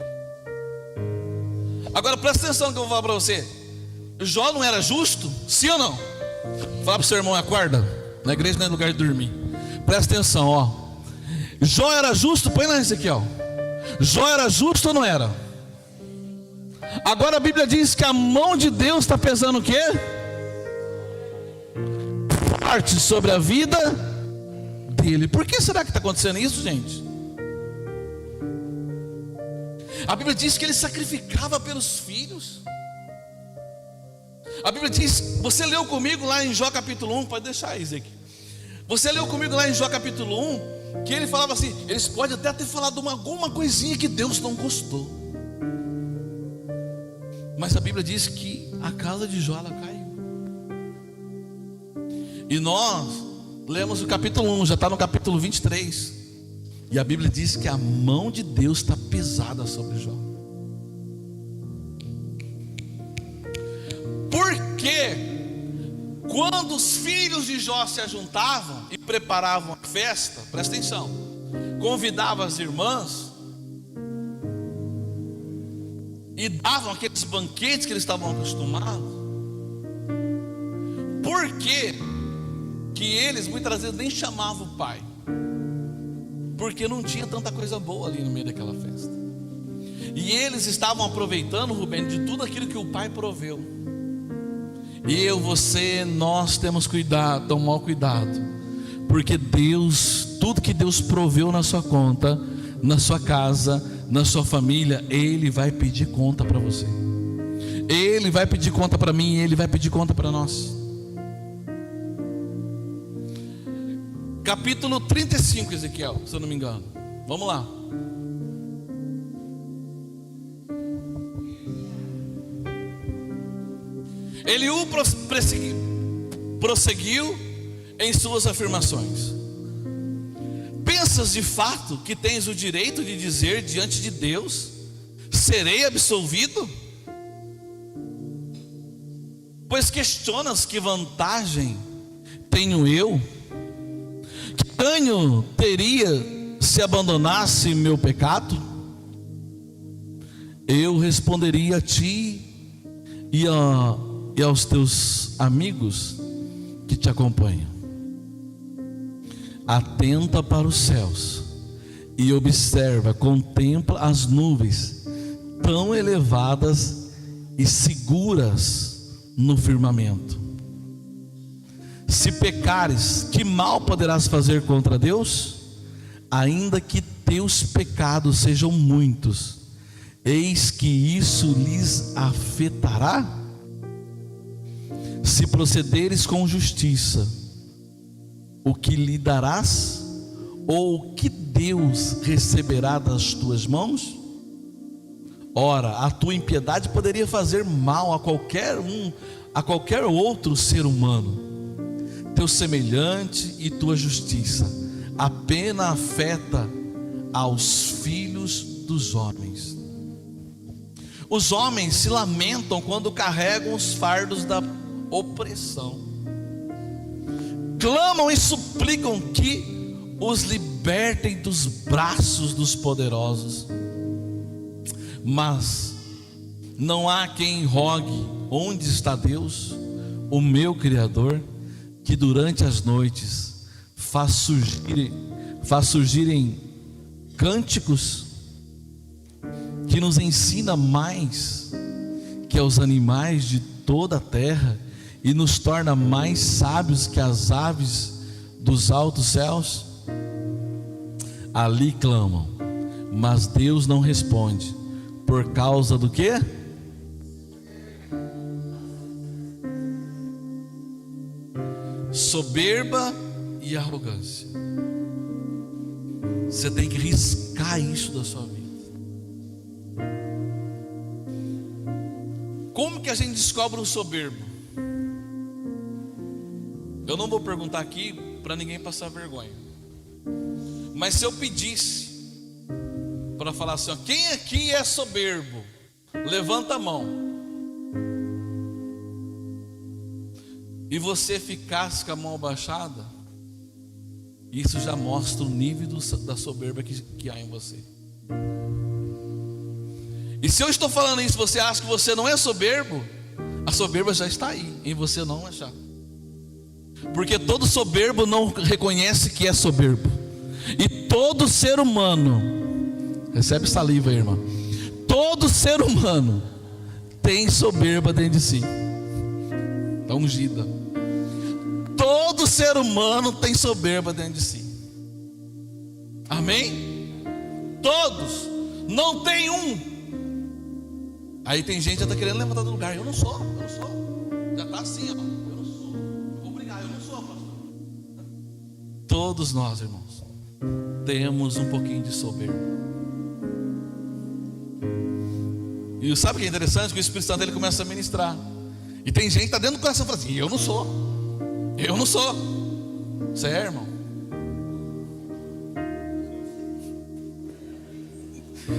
Agora presta atenção que eu vou falar para você. Jó não era justo? Sim ou não? Fala para o seu irmão: acorda, na igreja não é lugar de dormir. Presta atenção, ó. Jó era justo? Põe lá, Ezequiel. Jó era justo ou não era? Agora a Bíblia diz que a mão de Deus está pesando o quê? Parte sobre a vida dele. Por que será que está acontecendo isso, gente? A Bíblia diz que ele sacrificava pelos filhos. A Bíblia diz, você leu comigo lá em Jó capítulo 1, pode deixar aí, Ezequiel. Você leu comigo lá em Jó capítulo 1, que ele falava assim, eles podem até ter falado alguma coisinha que Deus não gostou, mas a Bíblia diz que a casa de Jó ela caiu. E nós lemos o capítulo 1, já está no capítulo 23, e a Bíblia diz que a mão de Deus está pesada sobre Jó. Porque quando os filhos de Jó se ajuntavam e preparavam a festa, presta atenção, convidavam as irmãs e davam aqueles banquetes que eles estavam acostumados. Por quê que eles muitas vezes nem chamavam o pai? Porque não tinha tanta coisa boa ali no meio daquela festa. E eles estavam aproveitando, Rubem, de tudo aquilo que o pai proveu. Eu, você, nós temos cuidado, tomar cuidado, porque Deus, tudo que Deus proveu na sua conta, na sua casa, na sua família, Ele vai pedir conta para você. Ele vai pedir conta para mim, Ele vai pedir conta para nós. Capítulo 35, Ezequiel, se eu não me engano. Vamos lá. Eliú prosseguiu em suas afirmações. Pensas de fato que tens o direito de dizer diante de Deus, serei absolvido? Pois questionas que vantagem tenho eu? Que ganho teria se abandonasse meu pecado? Eu responderia a ti e aos teus amigos que te acompanham: atenta para os céus e observa, contempla as nuvens tão elevadas e seguras no firmamento. Se pecares, que mal poderás fazer contra Deus? Ainda que teus pecados sejam muitos, eis que isso lhes afetará? Se procederes com justiça, o que lhe darás? Ou o que Deus receberá das tuas mãos? Ora, a tua impiedade poderia fazer mal a qualquer outro ser humano. Teu semelhante e tua justiça apenas afeta aos filhos dos homens. Os homens se lamentam quando carregam os fardos da opressão, clamam e suplicam que os libertem dos braços dos poderosos. Mas não há quem rogue: onde está Deus, o meu Criador, que durante as noites faz surgirem cânticos, que nos ensina mais que aos animais de toda a terra e nos torna mais sábios que as aves dos altos céus? Ali clamam, mas Deus não responde. Por causa do quê? Soberba e arrogância. Você tem que riscar isso da sua vida. Como que a gente descobre um soberbo? Eu não vou perguntar aqui para ninguém passar vergonha, mas se eu pedisse para falar assim, ó, quem aqui é soberbo? Levanta a mão. E você ficasse com a mão abaixada, isso já mostra o nível da soberba que há em você. E se eu estou falando isso, você acha que você não é soberbo, a soberba já está aí, em você não achar. Porque todo soberbo não reconhece que é soberbo. E todo ser humano, recebe saliva aí, irmão. Todo ser humano tem soberba dentro de si. Está ungida. Todo ser humano tem soberba dentro de si. Amém? Todos. Não tem um. Aí tem gente que já está querendo levantar do lugar. Eu não sou. Já está assim, ó. Eu não sou. Eu vou brigar, eu não sou, pastor. Todos nós, irmãos, temos um pouquinho de soberba. E sabe o que é interessante? Que o Espírito Santo ele começa a ministrar. E tem gente que está dentro do coração e fala assim: eu não sou. Eu não sou. Você é, irmão?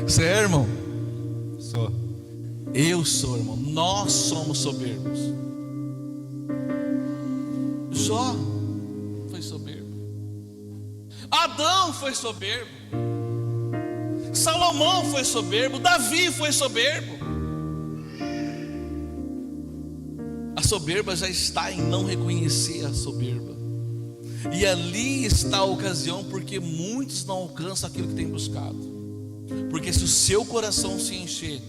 Você é, irmão?
Sou.
Eu sou, irmão. Nós somos soberbos. Jó foi soberbo. Adão foi soberbo. Salomão foi soberbo. Davi foi soberbo. A soberba já está em não reconhecer a soberba. E ali está a ocasião, porque muitos não alcançam aquilo que têm buscado. Porque se o seu coração se encher,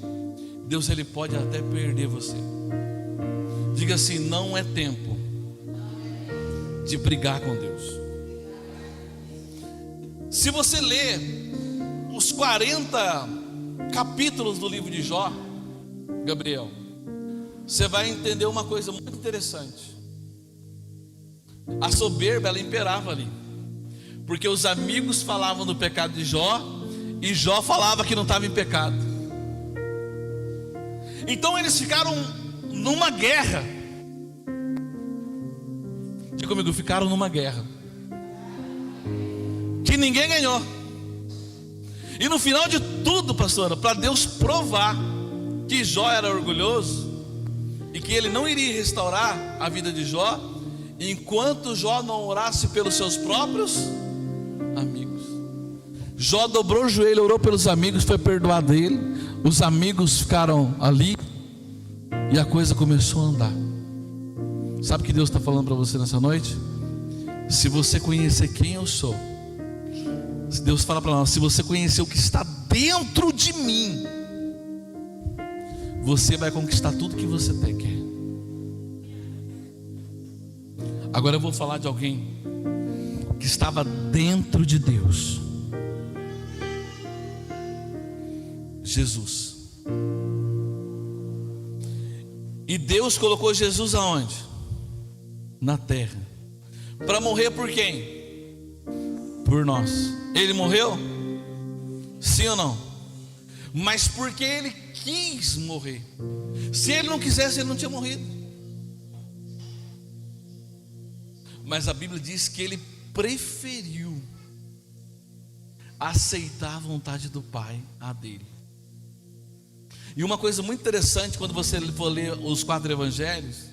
Deus ele pode até perder você. Diga assim: não é tempo de brigar com Deus. Se você ler os 40 capítulos do livro de Jó, Gabriel, você vai entender uma coisa muito interessante. A soberba ela imperava ali, porque os amigos falavam do pecado de Jó e Jó falava que não estava em pecado. Então eles ficaram numa guerra. Diga comigo, ficaram numa guerra que ninguém ganhou. E no final de tudo, pastora, para Deus provar que Jó era orgulhoso e que ele não iria restaurar a vida de Jó enquanto Jó não orasse pelos seus próprios amigos. Jó dobrou o joelho, orou pelos amigos, foi perdoado dele. Os amigos ficaram ali e a coisa começou a andar. Sabe o que Deus está falando para você nessa noite? Se você conhecer quem eu sou, se Deus fala para nós, se você conhecer o que está dentro de mim, você vai conquistar tudo que você quer. Agora eu vou falar de alguém que estava dentro de Deus. Jesus. E Deus colocou Jesus aonde? Na terra. Para morrer por quem? Por nós. Ele morreu? Sim ou não? Mas porque ele quis morrer. Se ele não quisesse, ele não tinha morrido. Mas a Bíblia diz que ele preferiu aceitar a vontade do Pai a dele. E uma coisa muito interessante, quando você for ler os 4 evangelhos,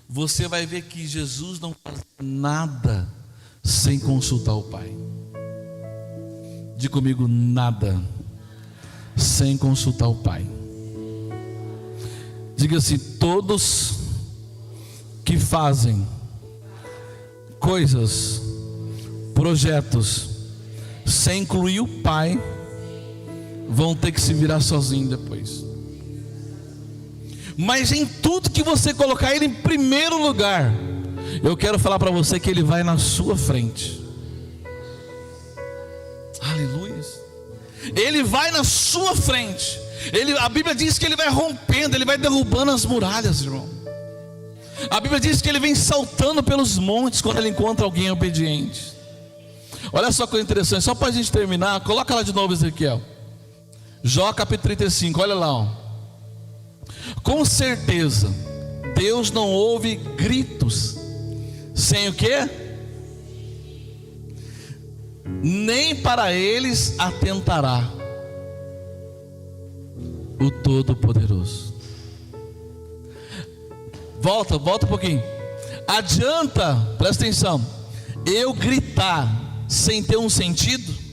você vai ver que Jesus não faz nada sem consultar o Pai. Diga comigo, nada sem consultar o Pai. Diga assim: todos que fazem coisas, projetos, sem incluir o Pai, vão ter que se virar sozinho depois. Mas em tudo que você colocar Ele em primeiro lugar, eu quero falar para você que Ele vai na sua frente. Aleluia. Ele vai na sua frente. A Bíblia diz que Ele vai rompendo, Ele vai derrubando as muralhas, irmão. A Bíblia diz que Ele vem saltando pelos montes quando Ele encontra alguém obediente. Olha só que coisa interessante, só para a gente terminar, coloca lá de novo, Ezequiel. Jó capítulo 35, olha lá, ó. Com certeza Deus não ouve gritos sem o quê? Nem para eles atentará o Todo-Poderoso. Volta um pouquinho. Adianta, presta atenção, eu gritar sem ter um sentido?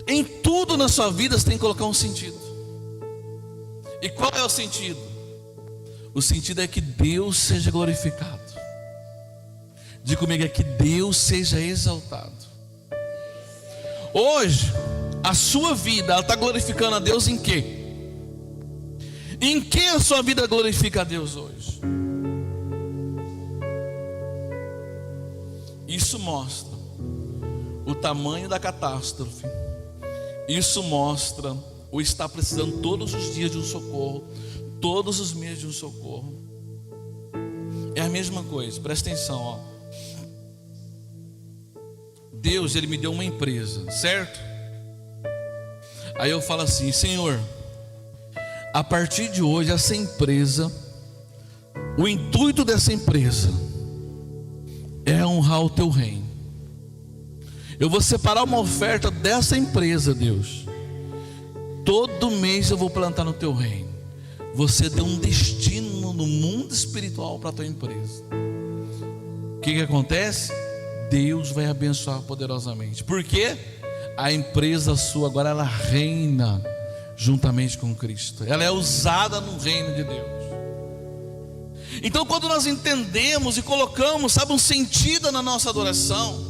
Em tudo na sua vida você tem que colocar um sentido. E qual é o sentido? O sentido é que Deus seja glorificado. Diga comigo, é que Deus seja exaltado. Hoje, a sua vida, ela está glorificando a Deus em quê? Em que a sua vida glorifica a Deus hoje? Isso mostra o tamanho da catástrofe. Isso mostra o estar precisando todos os dias de um socorro, todos os meses de um socorro. É a mesma coisa, presta atenção, ó. Deus, Ele me deu uma empresa, certo? Aí eu falo assim: Senhor, a partir de hoje essa empresa, o intuito dessa empresa é honrar o Teu reino. Eu vou separar uma oferta dessa empresa, Deus. Todo mês eu vou plantar no Teu reino. Você deu um destino no mundo espiritual para a Tua empresa. O que acontece? Deus vai abençoar poderosamente. Por quê? A empresa sua agora ela reina juntamente com Cristo. Ela é usada no reino de Deus. Então, quando nós entendemos e colocamos, sabe, um sentido na nossa adoração,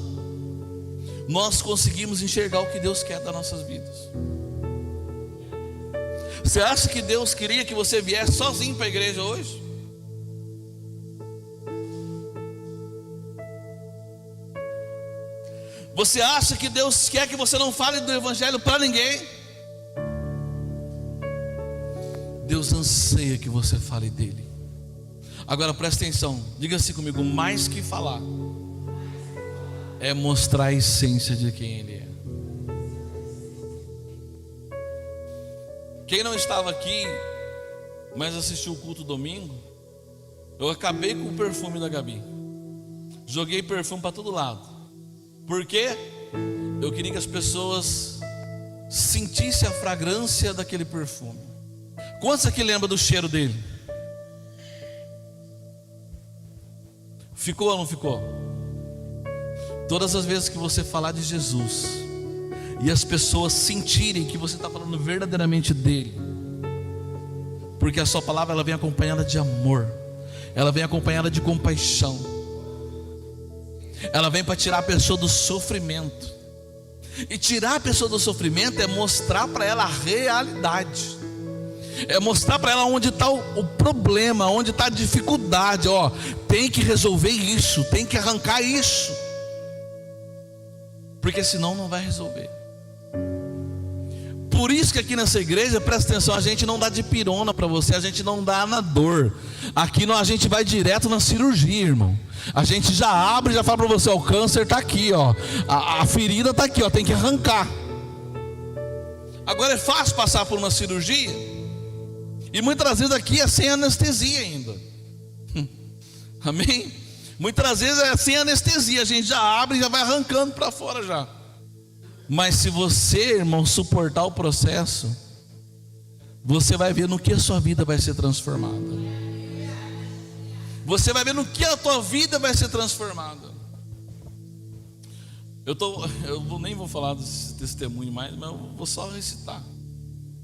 nós conseguimos enxergar o que Deus quer das nossas vidas. Você acha que Deus queria que você viesse sozinho para a igreja hoje? Você acha que Deus quer que você não fale do evangelho para ninguém? Deus anseia que você fale dele. Agora presta atenção, diga assim comigo: mais que falar é mostrar a essência de quem ele é. Quem não estava aqui, mas assistiu o culto domingo, eu acabei com o perfume da Gabi. Joguei perfume para todo lado. Por quê? Eu queria que as pessoas sentissem a fragrância daquele perfume. Quantos aqui lembram do cheiro dele? Ficou ou não ficou? Todas as vezes que você falar de Jesus e as pessoas sentirem que você está falando verdadeiramente dele, porque a sua palavra ela vem acompanhada de amor, ela vem acompanhada de compaixão, ela vem para tirar a pessoa do sofrimento. E tirar a pessoa do sofrimento é mostrar para ela a realidade, é mostrar para ela onde está o problema, onde está a dificuldade. Ó, tem que resolver isso, tem que arrancar isso, porque senão não vai resolver. Por isso que aqui nessa igreja, presta atenção, a gente não dá de pirona para você, a gente não dá na dor. Aqui não, a gente vai direto na cirurgia, irmão. A gente já abre e já fala para você: ó, o câncer está aqui, ó, a ferida está aqui, ó, tem que arrancar. Agora é fácil passar por uma cirurgia, e muitas vezes aqui é sem anestesia ainda. Amém? Muitas vezes é sem anestesia, a gente já abre e já vai arrancando para fora já. Mas se você, irmão, suportar o processo, você vai ver no que a sua vida vai ser transformada. Você vai ver no que a tua vida vai ser transformada. Nem vou falar desse testemunho mais, mas eu vou só recitar.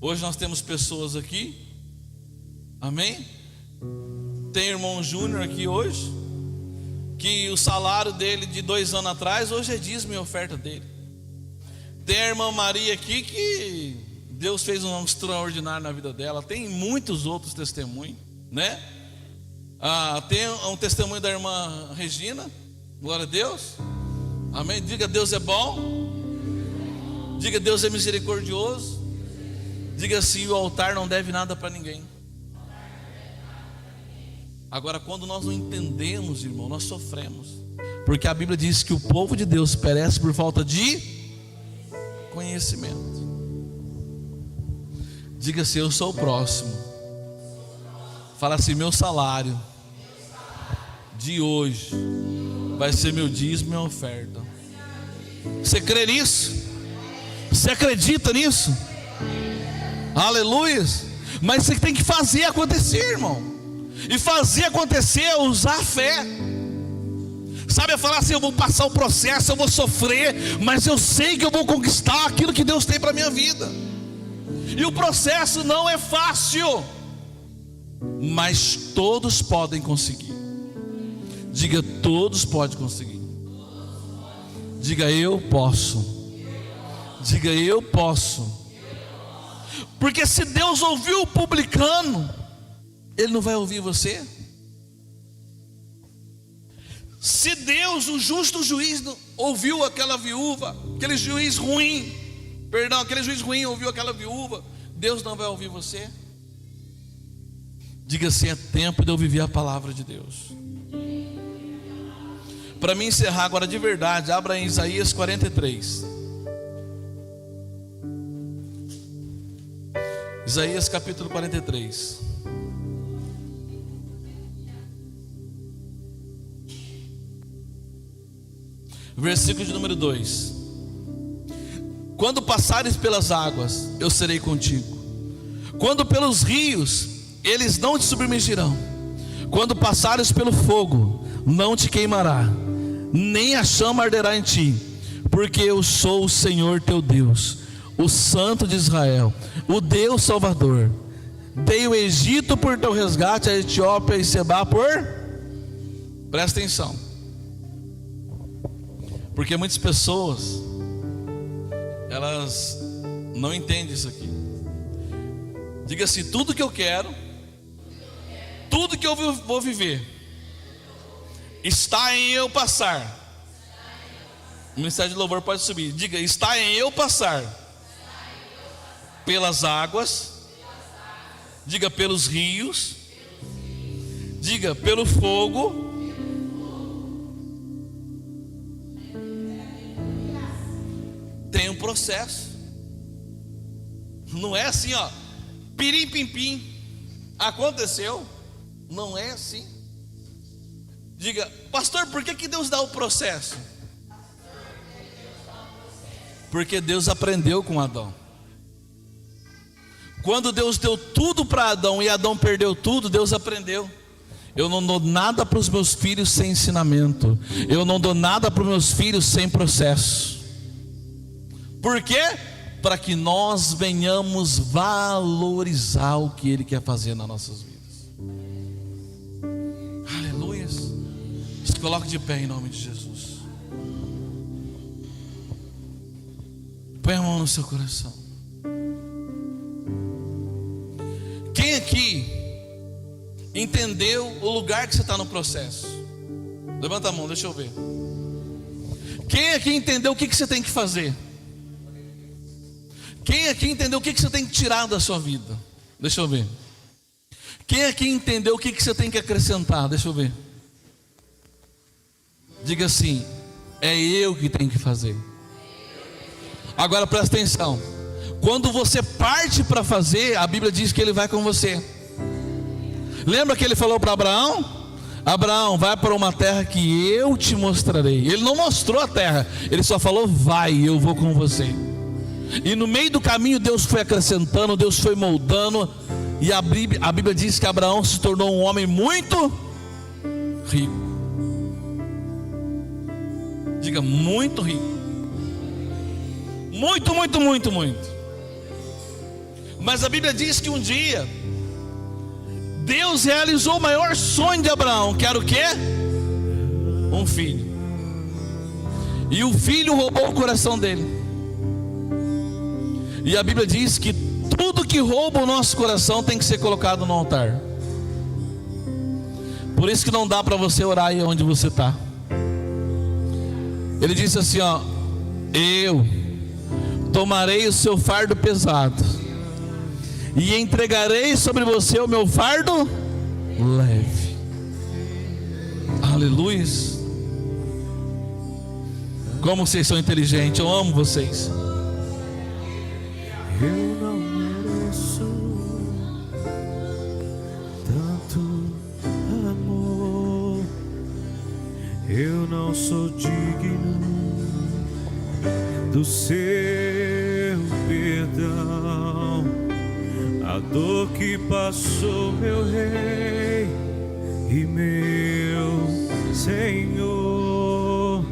Hoje nós temos pessoas aqui, amém? Tem irmão Júnior aqui hoje, que o salário dele de 2 anos atrás, hoje é dízimo e oferta dele. Tem a irmã Maria aqui, que Deus fez um extraordinário na vida dela. Tem muitos outros testemunhos, né? Tem um testemunho da irmã Regina, glória a Deus, amém? Diga: Deus é bom. Diga: Deus é misericordioso. Diga assim: o altar não deve nada para ninguém. Agora, quando nós não entendemos, irmão, nós sofremos, porque a Bíblia diz que o povo de Deus perece por falta de conhecimento. Diga assim: eu sou o próximo. Fala assim: meu salário de hoje vai ser meu dízimo e minha oferta. Você crê nisso? Você acredita nisso? Aleluia. Mas você tem que fazer acontecer, irmão. E fazer acontecer é usar a fé. Sabe, é falar assim: eu vou passar o processo, eu vou sofrer, mas eu sei que eu vou conquistar aquilo que Deus tem para a minha vida. E o processo não é fácil, mas todos podem conseguir. Diga, todos podem conseguir. Diga, eu posso. Diga, eu posso. Porque se Deus ouviu o publicano, Ele não vai ouvir você? Se Deus, o justo juiz, ouviu aquela viúva, aquele juiz ruim ouviu aquela viúva, Deus não vai ouvir você? Diga assim: é tempo de eu viver a palavra de Deus. Para mim encerrar agora de verdade, abra em Isaías 43. Isaías capítulo 43. Versículo de número 2. Quando passares pelas águas, eu serei contigo. Quando pelos rios, eles não te submergirão. Quando passares pelo fogo, não te queimará, nem a chama arderá em ti. Porque eu sou o Senhor teu Deus, o Santo de Israel, o Deus Salvador. Dei o Egito por teu resgate, a Etiópia e Sebá por... Presta atenção, porque muitas pessoas, elas não entendem isso aqui. Diga assim: tudo que eu quero, tudo que eu vou viver, está em eu passar. O ministério de louvor pode subir. Diga: está em eu passar pelas águas. Diga: pelos rios. Diga: pelo fogo. Tem um processo. Não é assim, ó, pirim pim pim, aconteceu. Não é assim. Diga: pastor, por que Deus dá o processo? Porque Deus aprendeu com Adão. Quando Deus deu tudo para Adão e Adão perdeu tudo, Deus aprendeu. Eu não dou nada para os meus filhos sem ensinamento. Eu não dou nada para os meus filhos sem processo. Por quê? Para que nós venhamos valorizar o que Ele quer fazer nas nossas vidas. Aleluia. Se coloque de pé em nome de Jesus. Põe a mão no seu coração. Quem aqui entendeu o lugar que você está no processo? Levanta a mão, deixa eu ver. Quem aqui entendeu o que você tem que fazer? Quem aqui entendeu o que você tem que tirar da sua vida? Deixa eu ver. Quem aqui entendeu o que você tem que acrescentar? Deixa eu ver. Diga assim: é eu que tenho que fazer. Agora presta atenção. Quando você parte para fazer, a Bíblia diz que Ele vai com você. Lembra que Ele falou para Abraão? Abraão, vai para uma terra que eu te mostrarei. Ele não mostrou a terra, Ele só falou: vai, eu vou com você. E no meio do caminho Deus foi acrescentando, Deus foi moldando. E a Bíblia diz que Abraão se tornou um homem muito rico. Diga: muito rico. Muito, muito, muito, muito. Mas a Bíblia diz que um dia Deus realizou o maior sonho de Abraão, que era o quê? Um filho. E o filho roubou o coração dele. E a Bíblia diz que tudo que rouba o nosso coração tem que ser colocado no altar. Por isso que não dá para você orar aí onde você está. Ele disse assim, ó: eu tomarei o seu fardo pesado e entregarei sobre você o meu fardo leve. Aleluia. Como vocês são inteligentes, eu amo vocês.
Eu não mereço tanto amor. Eu não sou digno do seu perdão. A dor que passou meu Rei e meu Senhor,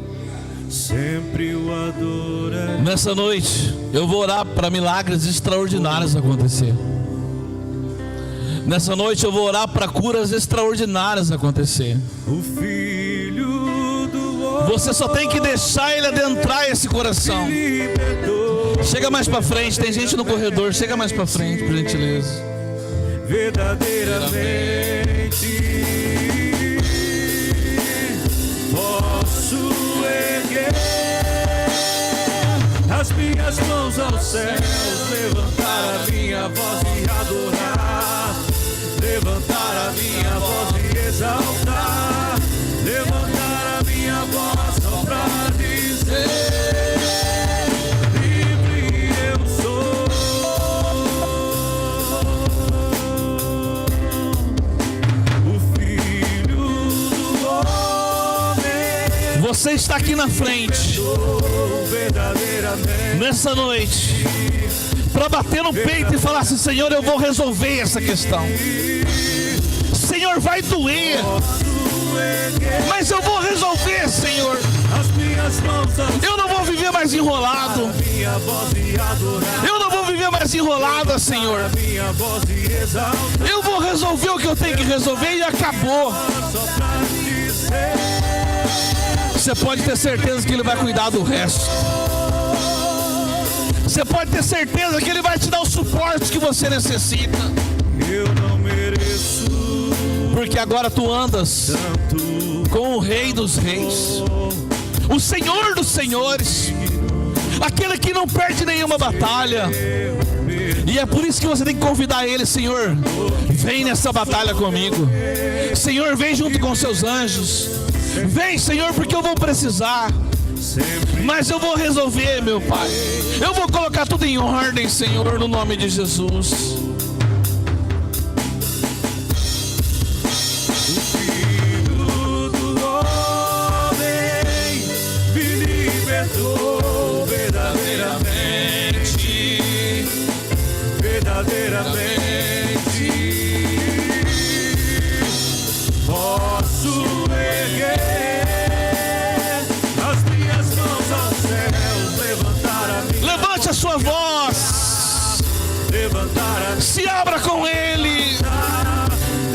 sempre o adorarei.
Nessa noite eu vou orar para milagres extraordinários acontecer. Nessa noite eu vou orar para curas extraordinárias acontecer.
O Filho Filho do homem
Você só tem que deixar Ele adentrar esse coração.
libertou
Chega mais pra frente, tem gente no corredor. Chega mais pra frente, por gentileza.
verdadeiramente. Posso erguer as minhas mãos aos céus, levantar a minha voz e adorar, levantar a minha voz e exaltar, levantar a minha voz só pra dizer: livre eu sou. O Filho do homem
Você está aqui na frente
verdadeiramente.
nessa noite para bater no peito e falar assim: Senhor, eu vou resolver essa questão. Senhor, vai doer, mas eu vou resolver, Senhor.
As minhas mãos aos
Eu não vou viver mais enrolado.
minha voz e adorar,
Eu não vou viver mais enrolada, Senhor.
minha voz e exaltar,
Eu vou resolver o que eu tenho que resolver e acabou.
só pra dizer:
Você pode ter certeza que Ele vai cuidar do resto. Você pode ter certeza que Ele vai te dar o suporte que você necessita.
eu não mereço
Porque agora tu andas
tanto.
com o Rei dos Reis, o Senhor dos Senhores, aquele que não perde nenhuma batalha. E é por isso que você tem que convidar Ele: Senhor, vem nessa batalha comigo. Senhor, vem junto com seus anjos. Vem, Senhor, porque eu vou precisar. Mas eu vou resolver, meu Pai. Eu vou colocar tudo em ordem, Senhor, no nome de Jesus.
Filho do homem me libertou verdadeiramente, verdadeiramente. Posso erguer as minhas mãos aos céus, levantar a minha,
Levante a sua voz.
levantar a
Se abra com Ele.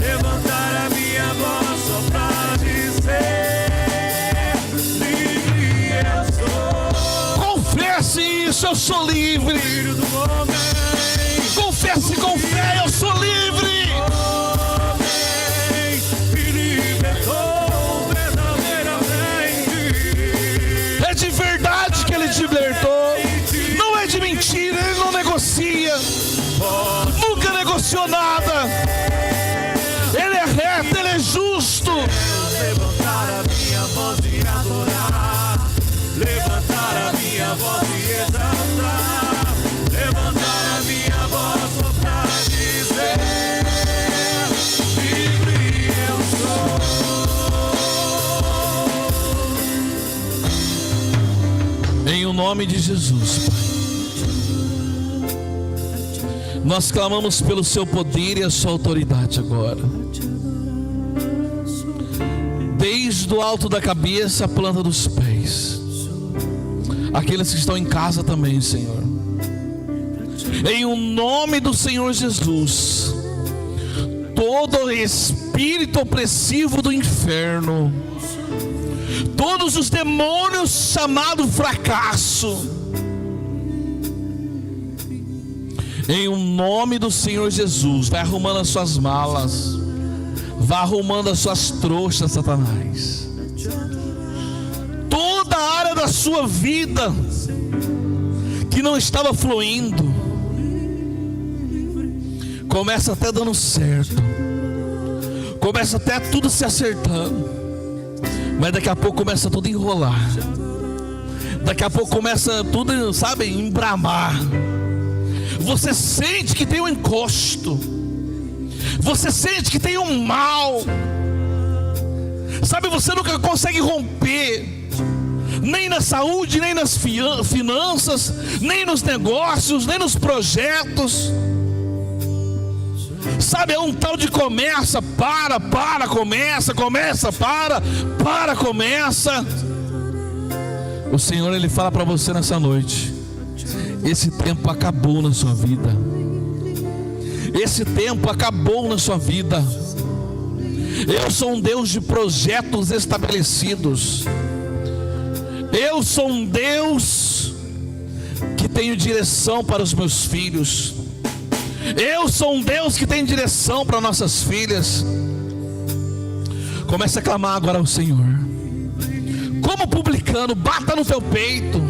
levantar a minha voz só pra dizer: livre eu sou.
Confesse isso: eu sou livre.
Filho do homem,
Confesse com fé: eu sou livre.
homem, me libertou verdadeiramente.
É de verdade que Ele te libertou. Não é de mentira. Ele não negocia. Nunca negociou nada. Ele é reto, Ele é justo.
Levantar a minha voz e adorar, levantar a minha voz e exaltar, levantar a minha voz só pra dizer: livre eu sou.
Em o nome de Jesus, Pai, nós clamamos pelo Seu poder e a Sua autoridade agora. Desde o alto da cabeça à planta dos pés. Aqueles que estão em casa também, Senhor. Em o nome do Senhor Jesus, todo espírito opressivo do inferno, todos os demônios chamados fracasso, em o nome do Senhor Jesus, vai arrumando as suas malas, vai arrumando as suas trouxas, Satanás. Toda a área da sua vida que não estava fluindo, começa até dando certo, começa até tudo se acertando, mas daqui a pouco começa tudo a enrolar. Daqui a pouco começa tudo, sabe, embramar. Você sente que tem um encosto, você sente que tem um mal, sabe, você nunca consegue romper, nem na saúde, nem nas finanças, nem nos negócios, nem nos projetos. Sabe, é um tal de começa, começa, começa. O Senhor, Ele fala para você nessa noite: esse tempo acabou na sua vida. Esse tempo acabou na sua vida. Eu sou um Deus de projetos estabelecidos. Eu sou um Deus que tenho direção para os meus filhos. Eu sou um Deus que tem direção para nossas filhas. Comece a clamar agora ao Senhor. Como publicano, bata no teu peito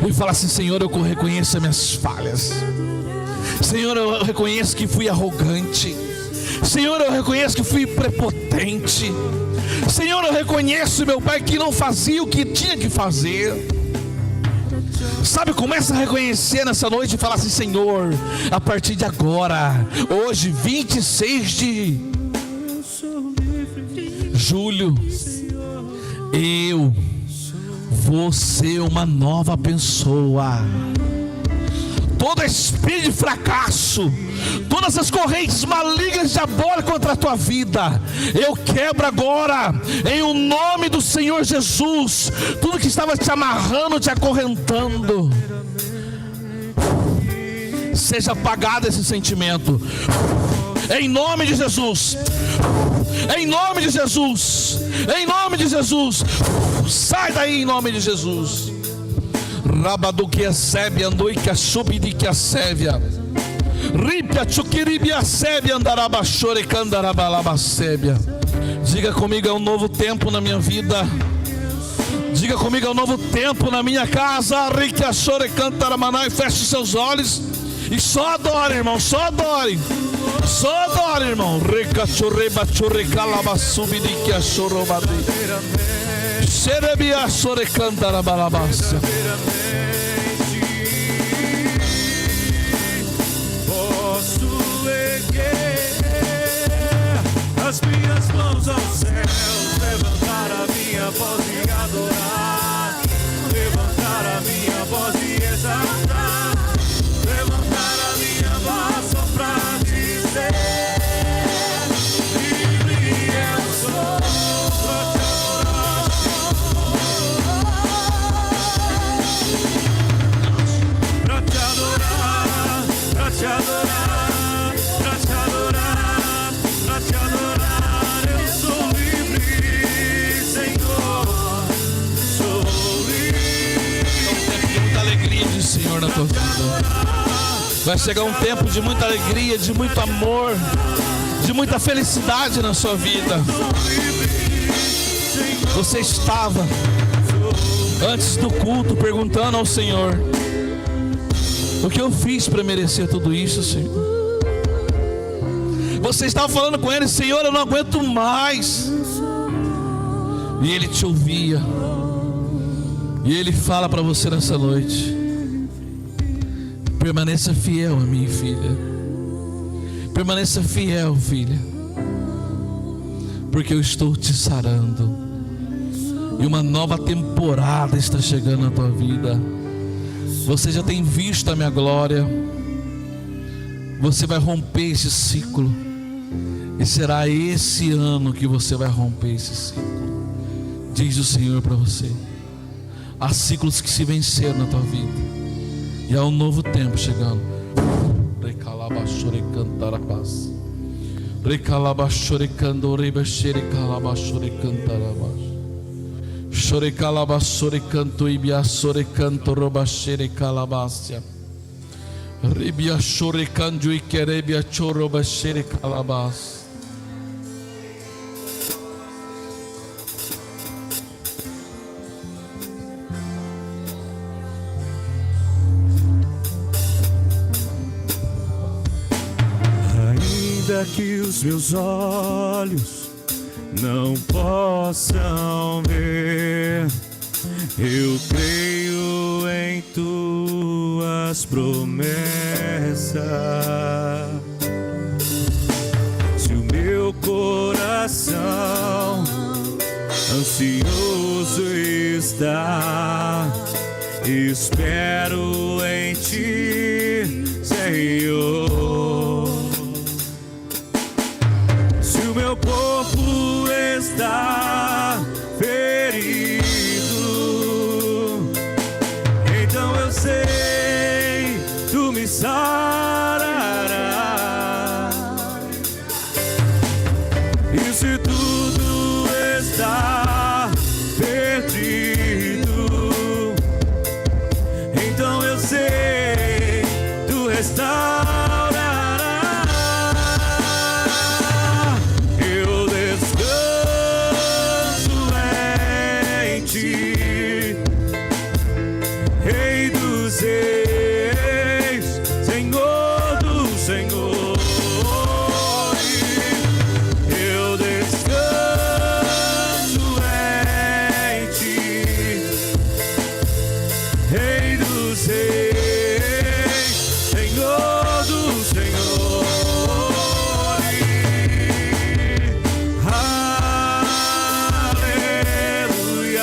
e fala assim: Senhor, eu reconheço as minhas falhas. Senhor, eu reconheço que fui arrogante. Senhor, eu reconheço que fui prepotente. Senhor, eu reconheço, meu Pai, que não fazia o que tinha que fazer. Sabe, começa a reconhecer nessa noite e falar assim: Senhor, a partir de agora, hoje 26 de julho, eu vou ser uma nova pessoa. Todo espírito de fracasso, todas as correntes malignas diabólicas contra a tua vida, eu quebro agora, em o nome do Senhor Jesus, tudo que estava te amarrando, te acorrentando. Seja apagado esse sentimento, em nome de Jesus. Em nome de Jesus, em nome de Jesus, sai daí em nome de Jesus. Rabadu que a sébia andou e que a subidi que a sébia. Ripia chukiribi a sébia andarabachore candarabalaba sébia. Diga comigo: é um novo tempo na minha vida. Diga comigo: é um novo tempo na minha casa. Rikia chore cantaramanai. Feche seus olhos e só adore, irmão, só adore. Só adore, irmão. Recachorreba chorrecalaba subidi que a chorobadi. Xerebia chorecantarabalabassa.
Posso erguer as minhas mãos aos céus, levantar a minha voz e adorar, levantar a minha voz e exaltar, levantar a minha voz só pra dizer: livre eu sou. Pra te adorar, pra te adorar, pra te adorar, pra te adorar, eu sou livre, Senhor, sou livre.
É um tempo de muita alegria de Senhor na tua vida. Vai chegar um tempo de muita alegria, de muito amor, de muita felicidade na sua vida. Você estava antes do culto perguntando ao Senhor: o que eu fiz para merecer tudo isso, Senhor? Você estava falando com Ele: Senhor, eu não aguento mais. E Ele te ouvia. E Ele fala para você nessa noite: permaneça fiel a mim, filha. Permaneça fiel, filha, porque eu estou te sarando. E uma nova temporada está chegando na tua vida. Você já tem visto a minha glória. Você vai romper esse ciclo. E será esse ano que você vai romper esse ciclo. Diz o Senhor para você. Há ciclos que se venceram na tua vida. E há um novo tempo chegando. Recalabachore cantarabas. Recalabachore candore bechere calabachore cantarabas. Chore calabachore canto ibia sore canto robachere calabassia. Ribia chore canjo e querebia choro bechere calabas.
Ainda que os meus olhos não possam ver, eu creio em tuas promessas. Se o meu coração ansioso está, espero em ti, Senhor. Se o meu corpo está ferido, então eu sei, tu me sararás. E se tudo está perdido, então eu sei, tu restaurarás. Eu descanso em ti, Rei dos Reis, Senhor dos Senhores. Eu descanso em ti, Rei dos Reis, Senhor dos Senhores. Aleluia, aleluia,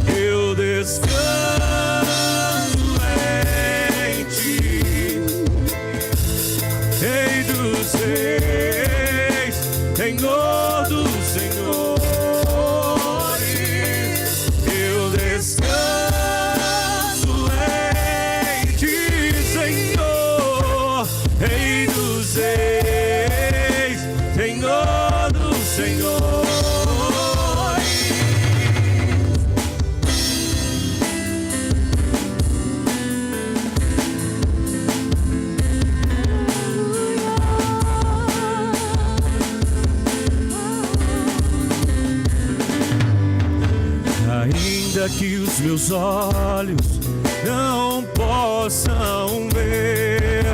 eu descanso em ti, Rei dos Reis, Senhor dos Senhores. Eu descanso em ti, Senhor, Rei dos Reis, Senhor dos Senhores. Ainda que os meus olhos não possam ver,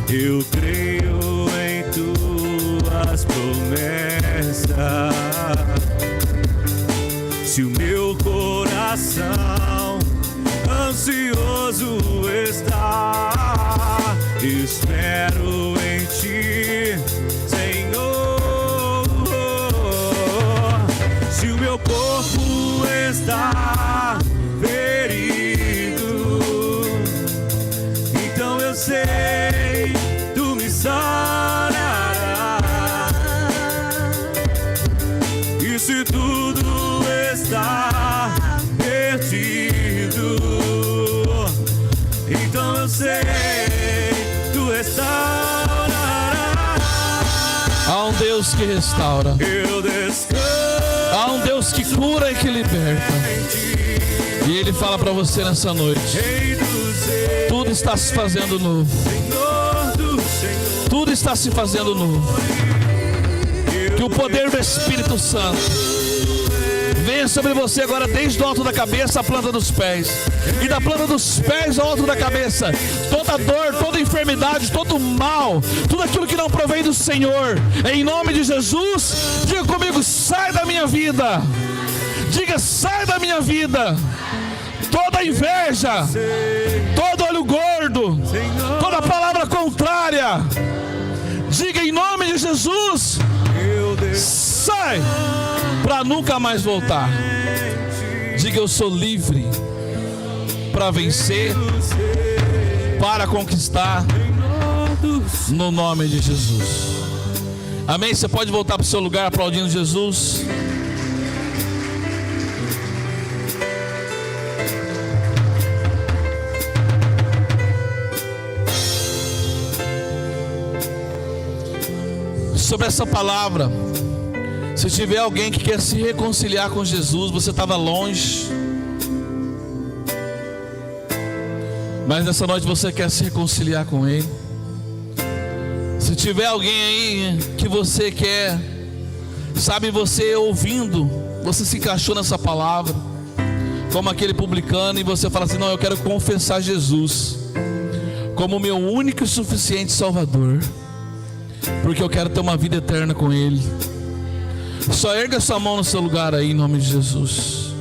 eu creio em tuas promessas. Se o meu coração ansioso está, espero em ti, Senhor. Se o meu corpo está ferido, então eu sei, tu me sararás. E se tudo está perdido, então eu sei, tu restaurarás.
Há um Deus que restaura.
Eu descanso
Há um Deus que cura e que liberta.
em ti,
E Ele fala para você nessa noite:
Rei dos Reis,
tudo está se fazendo novo.
Senhor dos Senhores.
Tudo está se fazendo novo. Que o poder do Espírito Santo venha sobre você agora, desde o alto da cabeça à planta dos pés, e da planta dos pés ao alto da cabeça. Toda dor, toda enfermidade, todo mal, tudo aquilo que não provém do Senhor, em nome de Jesus, diga comigo: sai da minha vida. Diga: sai da minha vida. Toda inveja, todo olho gordo, toda palavra contrária, diga em nome de Jesus: sai, para nunca mais voltar. Diga: eu sou livre para vencer, para conquistar, no nome de Jesus. Amém? Você pode voltar para o seu lugar aplaudindo Jesus. Sobre essa palavra, se tiver alguém que quer se reconciliar com Jesus, você estava longe, mas nessa noite você quer se reconciliar com Ele. Se tiver alguém aí que você quer, sabe, você ouvindo, você se encaixou nessa palavra, como aquele publicano, e você fala assim: não, eu quero confessar Jesus como meu único e suficiente Salvador, porque eu quero ter uma vida eterna com Ele. Só erga sua mão no seu lugar aí, em nome de Jesus.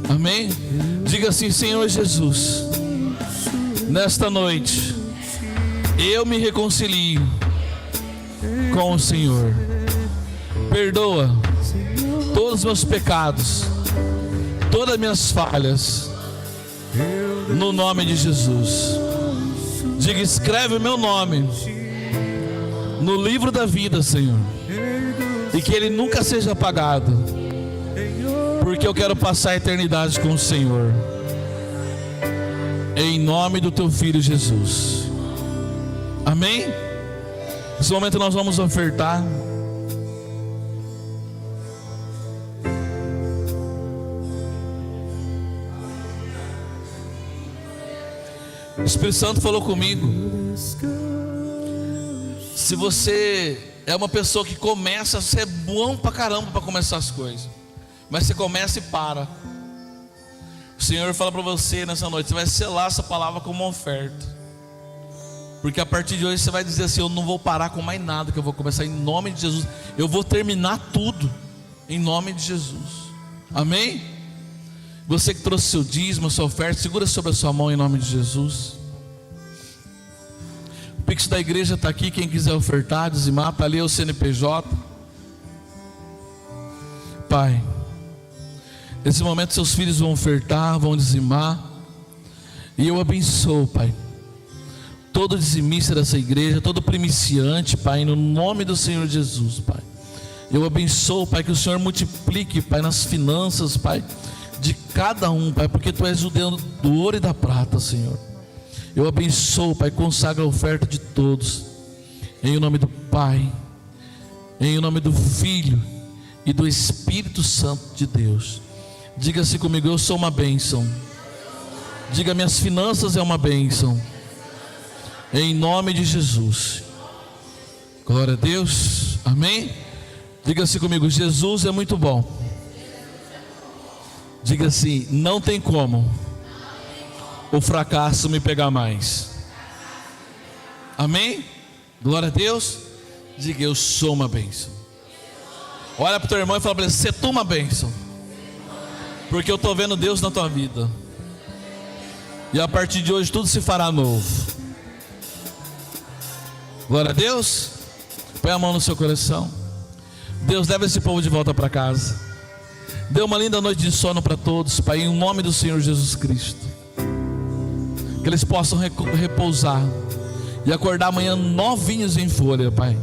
Amém? Diga assim: Senhor Jesus, nesta noite eu me reconcilio com o Senhor. Perdoa todos os meus pecados, todas as minhas falhas, no nome de Jesus. Diga: escreve o meu nome no livro da vida, Senhor, e que ele nunca seja apagado, porque eu quero passar a eternidade com o Senhor. Em nome do teu Filho Jesus. Amém? Nesse momento nós vamos ofertar. O Espírito Santo falou comigo. Se você é uma pessoa que começa, você é bom pra caramba para começar as coisas, mas você começa e para. O Senhor fala para você nessa noite: você vai selar essa palavra como uma oferta, porque a partir de hoje você vai dizer assim: eu não vou parar com mais nada, que eu vou começar em nome de Jesus. Eu vou terminar tudo em nome de Jesus. Amém? Você que trouxe seu dízimo, sua oferta, segura sobre a sua mão em nome de Jesus. O Pix da igreja está aqui. Quem quiser ofertar, dizimar, está ali o CNPJ. Pai, nesse momento seus filhos vão ofertar, vão dizimar, e eu abençoo, Pai, todo dizimista dessa igreja, todo primiciante, Pai, no nome do Senhor Jesus, Pai. Eu abençoo, Pai, que o Senhor multiplique, Pai, nas finanças, Pai, de cada um, Pai, porque Tu és o Deus do ouro e da prata, Senhor. Eu abençoo, Pai, consagra a oferta de todos, em nome do Pai, em nome do Filho e do Espírito Santo de Deus. Diga-se comigo: eu sou uma bênção. Diga: minhas finanças é uma bênção, em nome de Jesus. Glória a Deus. Amém? Diga-se comigo: Jesus é muito bom. Diga assim: não tem como o fracasso me pegar mais. Amém? Glória a Deus. Diga: eu sou uma bênção. Olha para o teu irmão e fala para ele: você é uma bênção, porque eu estou vendo Deus na tua vida, e a partir de hoje tudo se fará novo. Glória a Deus. Põe a mão no seu coração. Deus, leva esse povo de volta para casa. Dê uma linda noite de sono para todos, Pai, em nome do Senhor Jesus Cristo. Que eles possam repousar e acordar amanhã novinhos em folha, Pai.